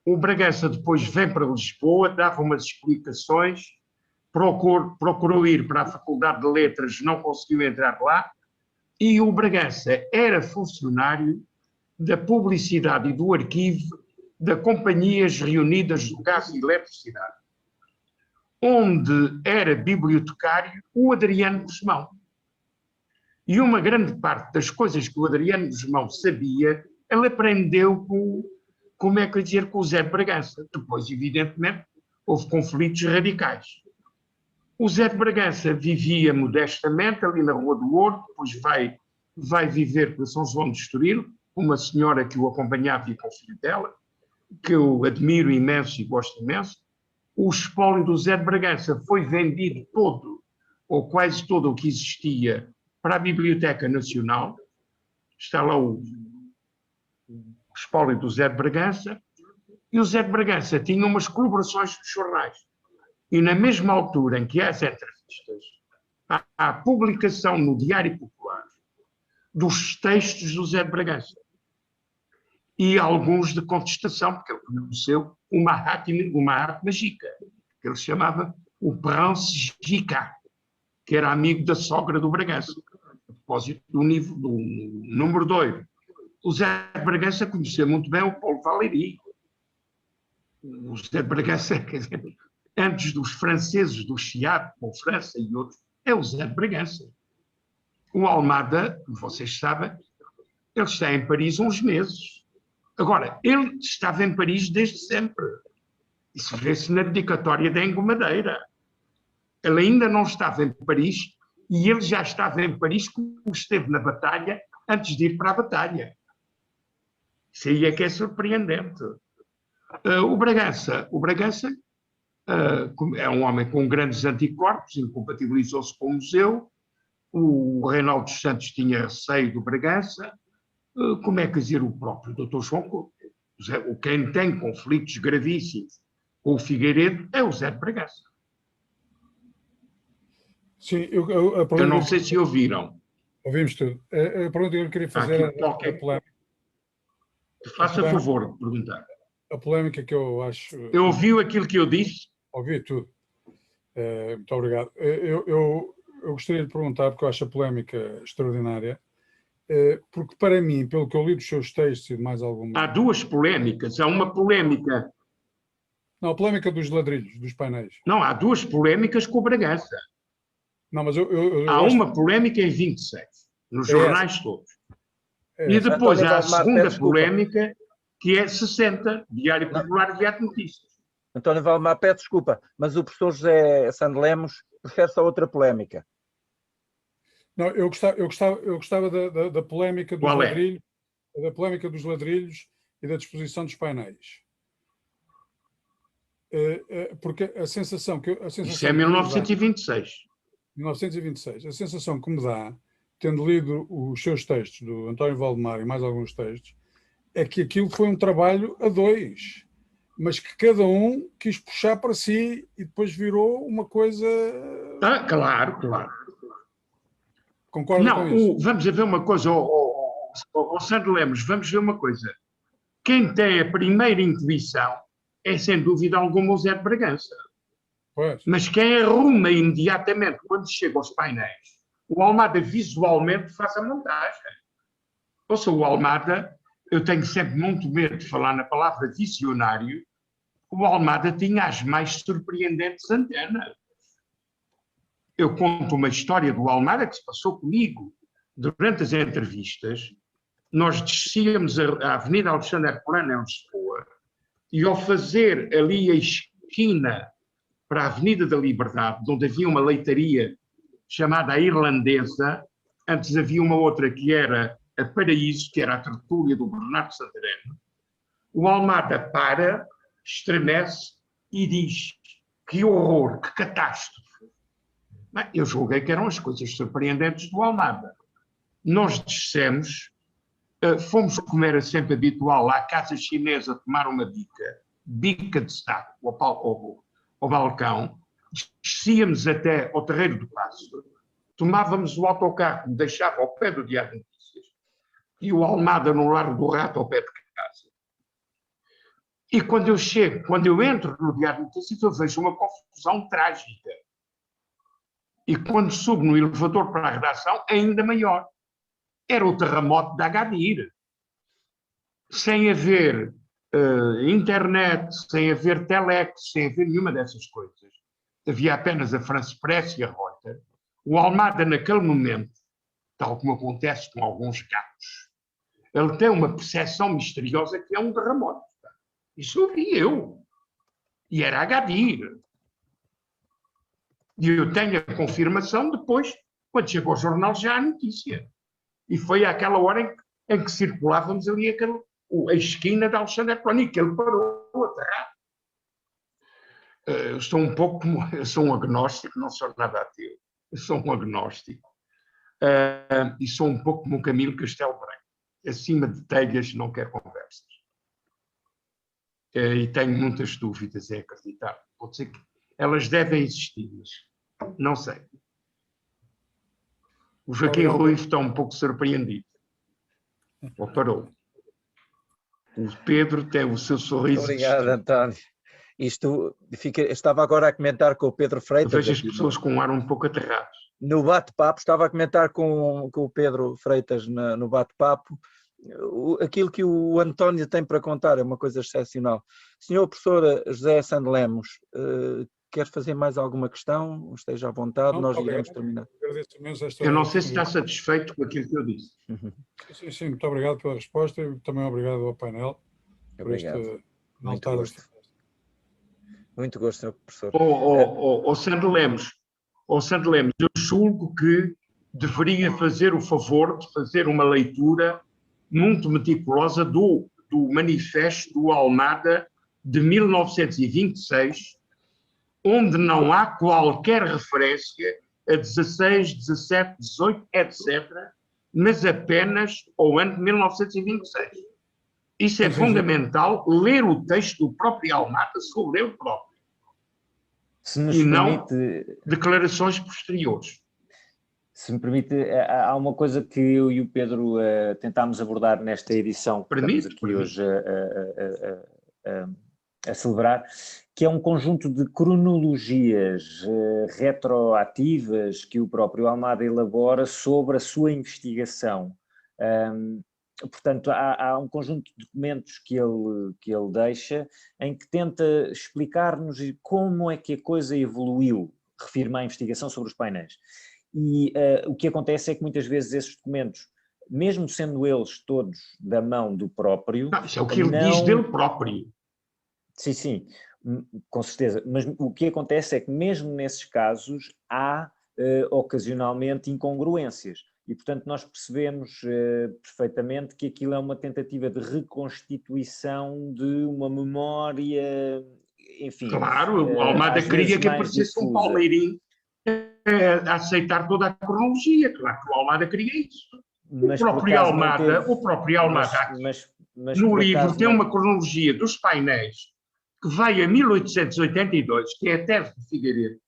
O Bragança depois vem para Lisboa, dava umas explicações, procurou ir para a Faculdade de Letras, não conseguiu entrar lá, e o Bragança era funcionário da publicidade e do arquivo da Companhias Reunidas do Gás e Eletricidade, onde era bibliotecário o Adriano Guzmão. E uma grande parte das coisas que o Adriano Guzmão sabia, ele aprendeu como é que eu dizer, com o Zé de Bragança. Depois, evidentemente, houve conflitos radicais. O Zé de Bragança vivia modestamente ali na Rua do Ouro, depois vai viver para São João de Estoril, uma senhora que o acompanhava e com o filho dela, que eu admiro imenso e gosto imenso. O espólio do Zé de Bragança foi vendido todo, ou quase todo o que existia, para a Biblioteca Nacional. Está lá o espólio do Zé de Bragança, e o Zé de Bragança tinha umas colaborações dos jornais. E na mesma altura em que há as entrevistas, há a publicação no Diário Popular dos textos do Zé de Bragança. E alguns de contestação, porque ele conheceu uma arte mágica, que ele chamava o Prince Gica, que era amigo da sogra do Bragança, a propósito do número 2. O Zé de Bragança conhecia muito bem o Paulo Valéry. O Zé de Bragança, quer dizer, antes dos franceses, do Chiado, com França e outros, é o Zé de Bragança. O Almada, como vocês sabem, ele está em Paris há uns meses. Agora, ele estava em Paris desde sempre. Isso vê-se na dedicatória da Engomadeira. Ele ainda não estava em Paris e ele já estava em Paris como esteve na batalha antes de ir para a batalha. Isso aí é que é surpreendente. O Bragança é um homem com grandes anticorpos, incompatibilizou-se com o museu. O Reinaldo dos Santos tinha receio do Bragança. Como é que dizer, o próprio Dr. João Couto. Quem tem conflitos gravíssimos com o Figueiredo é o Zé de Bragança. Sim, eu não sei se ouviram. Ouvimos tudo. A pergunta que eu queria fazer é a polémica. Faça favor de perguntar. A polémica que eu acho... Eu ouvi aquilo que eu disse? Ouvi tudo. Muito obrigado. Eu gostaria de perguntar, porque eu acho a polémica extraordinária, porque para mim, pelo que eu li dos seus textos e de mais alguma... Há duas polémicas. Há uma polémica... Não, a polémica dos ladrilhos, dos painéis. Não, há duas polémicas com o Bragança. Não, mas há uma polémica em 26, nos jornais todos. E depois há a segunda polémica, que é 60, Diário Popular e Diário de Notícias. António Valdemar, pede desculpa, mas o professor José Sando Lemos prefere só outra polémica. Não, eu gostava da polémica dos ladrilhos, da polémica dos ladrilhos e da disposição dos painéis. Porque a sensação que... Isso é 1926. 1926. A sensação que me dá, tendo lido os seus textos, do António Valdemar e mais alguns textos, é que aquilo foi um trabalho a dois, mas que cada um quis puxar para si e depois virou uma coisa... Claro. Concorda com isso? Vamos ver uma coisa, Sandro Lemos, vamos ver uma coisa. Quem tem a primeira intuição é, sem dúvida alguma, o Zé de Bragança. Pois. Mas quem arruma imediatamente, quando chega aos painéis, o Almada visualmente faz a montagem. Ouça, o Almada, eu tenho sempre muito medo de falar na palavra visionário, o Almada tinha as mais surpreendentes antenas. Eu conto uma história do Almada que se passou comigo. Durante as entrevistas, nós descíamos a Avenida Alexandre Herculano em Lisboa e ao fazer ali a esquina para a Avenida da Liberdade, onde havia uma leitaria chamada a Irlandesa, antes havia uma outra que era a Paraíso, que era a tertúlia do Bernardo Santareno, o Almada para, estremece e diz: que horror, que catástrofe. Bem, eu julguei que eram as coisas surpreendentes do Almada. Nós descemos, fomos, como era sempre habitual, à casa chinesa tomar uma bica de saco ao balcão, descíamos até ao Terreiro do Paço, tomávamos o autocarro que me deixava ao pé do Diário de Notícias e o Almada no Largo do Rato ao pé de casa. E quando eu entro no Diário de Notícias, eu vejo uma confusão trágica. E quando subo no elevador para a redação, ainda maior. Era o terremoto da Agadir. Sem haver internet, sem haver telex, sem haver nenhuma dessas coisas. Havia apenas a France Press e a Reuters. O Almada, naquele momento, tal como acontece com alguns gatos, ele tem uma percepção misteriosa que é um terremoto. Isso eu vi eu. E era Agadir. E eu tenho a confirmação depois, quando chegou ao jornal, já a notícia. E foi àquela hora em que circulávamos ali a esquina de Alexandre Crónico, que ele parou aterrado. Eu sou um pouco como... Eu sou um agnóstico, não sou nada ateu. Eu sou um agnóstico. E sou um pouco como o Camilo Castelo Branco. Acima de telhas não quero conversas. E tenho muitas dúvidas em acreditar. Pode ser que elas devem existir, mas não sei. O Joaquim Rui está um pouco surpreendido. Ou parou. O Pedro tem o seu sorriso. Obrigado, António. Estava agora a comentar com o Pedro Freitas. Eu vejo as pessoas com um ar um pouco aterrados. No bate-papo, estava a comentar com o Pedro Freitas no bate-papo. Aquilo que o António tem para contar é uma coisa excepcional. Senhor professor José Sando Lemos, quer fazer mais alguma questão? Esteja à vontade, nós iremos terminar. Eu não sei se está satisfeito com aquilo que eu disse. Sim, muito obrigado pela resposta e também obrigado ao painel. Obrigado. Muito gosto. Muito gosto, senhor professor. Sando Lemos, eu julgo que deveria fazer o favor de fazer uma leitura muito meticulosa do manifesto do Almada de 1926, onde não há qualquer referência a 16, 17, 18, etc., mas apenas ao ano de 1926. Isso é fundamental, ler o texto do próprio Almada sobre ele próprio. E não declarações posteriores. Se me permite, há uma coisa que eu e o Pedro tentámos abordar nesta edição que estamos aqui hoje a celebrar, que é um conjunto de cronologias retroativas que o próprio Almada elabora sobre a sua investigação. Portanto, há um conjunto de documentos que ele deixa em que tenta explicar-nos como é que a coisa evoluiu, refiro-me à investigação sobre os painéis. E o que acontece é que muitas vezes esses documentos, mesmo sendo eles todos da mão do próprio... Isso é o que ele diz dele próprio. Sim, com certeza. Mas o que acontece é que mesmo nesses casos há ocasionalmente incongruências. E, portanto, nós percebemos perfeitamente que aquilo é uma tentativa de reconstituição de uma memória, enfim... Claro, o Almada queria que aparecesse um palmeirinho a aceitar toda a cronologia. Claro que o Almada queria isso. Mas o próprio Almada no livro tem uma cronologia dos painéis que vai a 1882, que é a tese de Figueiredo,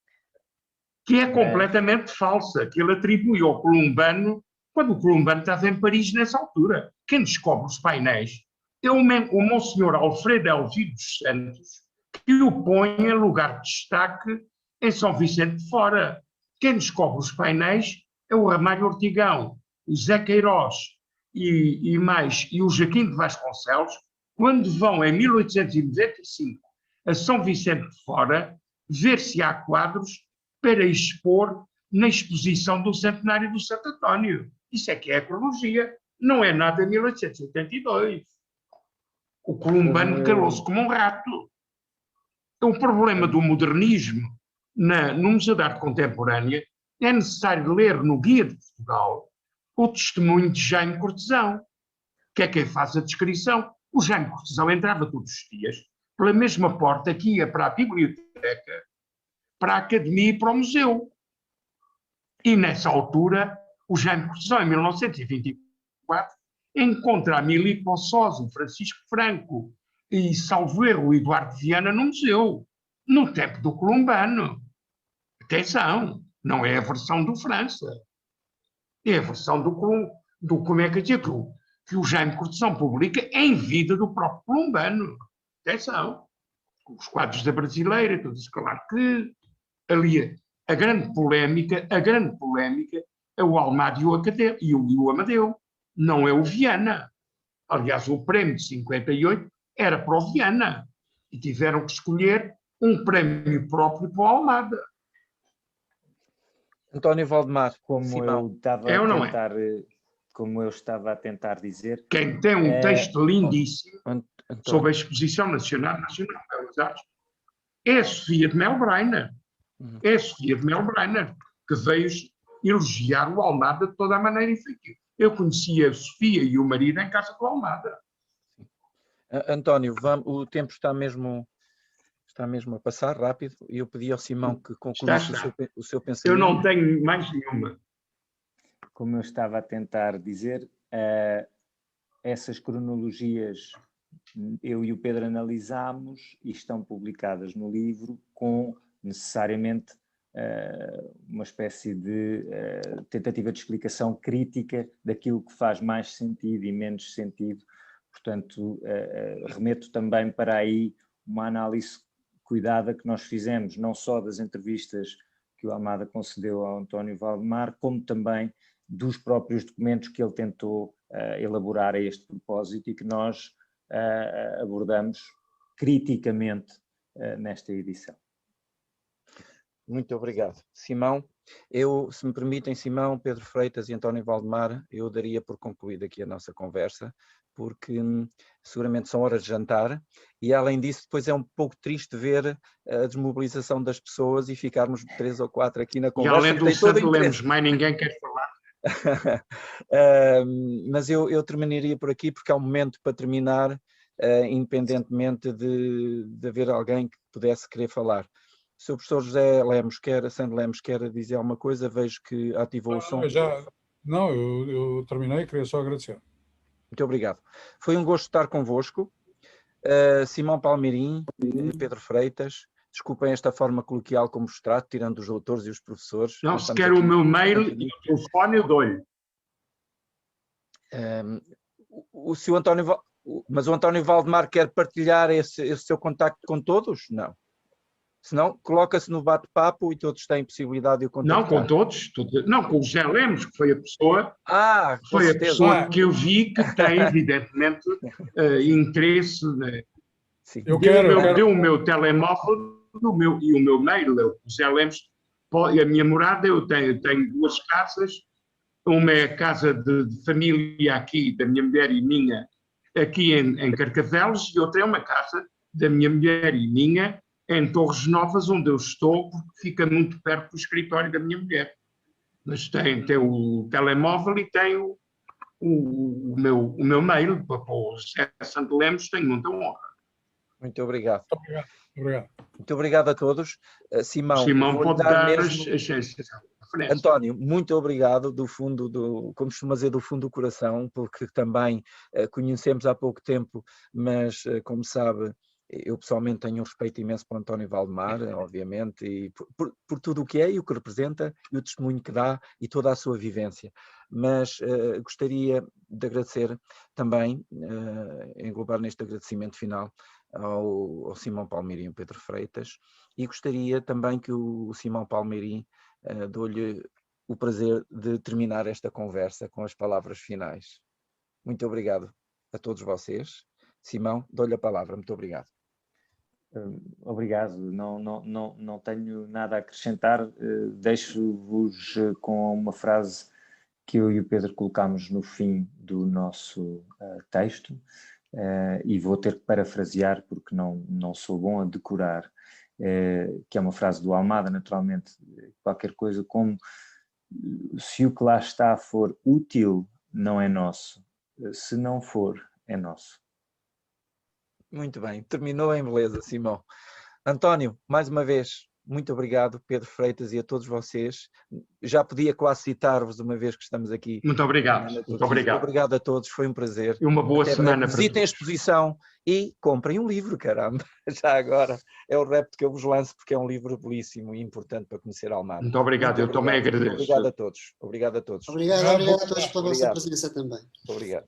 que é completamente falsa, que ele atribui ao Columbano, quando o Columbano estava em Paris nessa altura. Quem descobre os painéis é o Monsenhor Alfredo Elvio dos Santos, que o põe em lugar de destaque em São Vicente de Fora. Quem descobre os painéis é o Ramalho Ortigão, o Zé Queiroz e o Joaquim de Vasconcelos, quando vão em 1895 a São Vicente de Fora ver se há quadros para expor na exposição do centenário do Santo António. Isso é que é a cronologia, não é nada de 1882. O Columbano calou-se como um rato. O problema do modernismo no Museu de Arte Contemporânea é necessário ler no Guia de Portugal o testemunho de Jaime Cortesão, que é quem faz a descrição. O Jaime Cortesão entrava todos os dias pela mesma porta que ia para a biblioteca, para a academia e para o museu. E nessa altura, o Jaime Cortesão, em 1924, encontra a Mili Poçosa, o Francisco Franco e, salvo erro, o Eduardo Viana no museu, no tempo do Columbano. Atenção, não é a versão do França. É a versão do como é que dizer, que o Jaime Cortesão publica em vida do próprio colombano. Atenção. Os quadros da Brasileira, tudo isso, claro que ali a grande polémica é o Almada e o Amadeu, não é o Viana. Aliás, o prémio de 58 era para o Viana e tiveram que escolher um prémio próprio para o Almada. António Valdemar, Como Simão. eu estava a tentar dizer. Quem tem um texto lindíssimo sobre a António. Exposição Nacional de Belas Artes é a Sofia de Melbreiner. É a Sofia de Melbreiner que veio elogiar o Almada de toda a maneira efetiva. Eu conhecia a Sofia e o marido em casa do Almada. António, o tempo está mesmo a passar rápido e eu pedi ao Simão que concluísse o seu pensamento. Eu não tenho mais nenhuma. Como eu estava a tentar dizer, essas cronologias eu e o Pedro analisámos e estão publicadas no livro com necessariamente uma espécie de tentativa de explicação crítica daquilo que faz mais sentido e menos sentido. Portanto, remeto também para aí uma análise cuidada que nós fizemos, não só das entrevistas que o Almada concedeu ao António Valdemar, como também dos próprios documentos que ele tentou elaborar a este propósito e que nós abordamos criticamente nesta edição. Muito obrigado. Simão, se me permitem, Simão, Pedro Freitas e António Valdemar, eu daria por concluída aqui a nossa conversa, porque seguramente são horas de jantar e, além disso, depois é um pouco triste ver a desmobilização das pessoas e ficarmos 3 ou 4 aqui na conversa. E além do Santo Lemos, mais ninguém quer falar. Mas eu terminaria por aqui porque é um momento para terminar, independentemente de haver alguém que pudesse querer falar. Se o professor José Lemos Sandro Lemos quer dizer alguma coisa, vejo que ativou o som. Eu terminei, queria só agradecer. Muito obrigado. Foi um gosto estar convosco. Simão Palmeirim, Pedro Freitas, desculpem esta forma coloquial como vos trato, tirando os doutores e os professores. Não, se quer o meu mail e o telefone, eu dou-lhe. Mas o António Valdemar quer partilhar esse seu contacto com todos? Não. Senão, coloca-se no bate-papo e todos têm possibilidade de o contactar. Não, com todos. Não, com o José Lemos, que foi a pessoa, que eu vi que tem, evidentemente, interesse. Sim. Deu o meu telemóvel e o meu mail. O José Lemos, e a minha morada, eu tenho 2 casas. Uma é a casa de família aqui, da minha mulher e minha, aqui em Carcavelos, e outra é uma casa da minha mulher e minha, em Torres Novas, onde eu estou, porque fica muito perto do escritório da minha mulher. Mas tem o telemóvel e tem o meu mail, para o José Santo Lemos, tenho muita honra. Muito obrigado. Obrigado. Muito obrigado a todos. Simão pode dar as António, muito obrigado como costuma dizer, do fundo do coração, porque também conhecemos há pouco tempo, mas como sabe, eu pessoalmente tenho um respeito imenso para António Valdemar, obviamente, e por tudo o que é e o que representa, e o testemunho que dá e toda a sua vivência. Mas gostaria de agradecer também, englobar neste agradecimento final, ao Simão Palmeirim e ao Pedro Freitas, e gostaria também que o Simão Palmeirim dou-lhe o prazer de terminar esta conversa com as palavras finais. Muito obrigado a todos vocês. Simão, dou-lhe a palavra. Muito obrigado. Obrigado. Não tenho nada a acrescentar. Deixo-vos com uma frase que eu e o Pedro colocámos no fim do nosso texto, e vou ter que parafrasear porque não sou bom a decorar, que é uma frase do Almada, naturalmente, qualquer coisa como: se o que lá está for útil, não é nosso. Se não for, é nosso. Muito bem, terminou em beleza, Simão. António, mais uma vez, Muito obrigado, Pedro Freitas, e a todos vocês. Já podia quase citar-vos, uma vez que estamos aqui. Muito obrigado. Muito obrigado. Obrigado a todos, foi um prazer. E uma boa semana para visitem a todos. exposição e comprem um livro, caramba. Já agora é o repto que eu vos lanço, porque é um livro belíssimo e importante para conhecer a Almada. Muito obrigado, eu também agradeço. Obrigado a todos. Obrigado a todos. Obrigado a todos pela vossa presença também. Obrigado.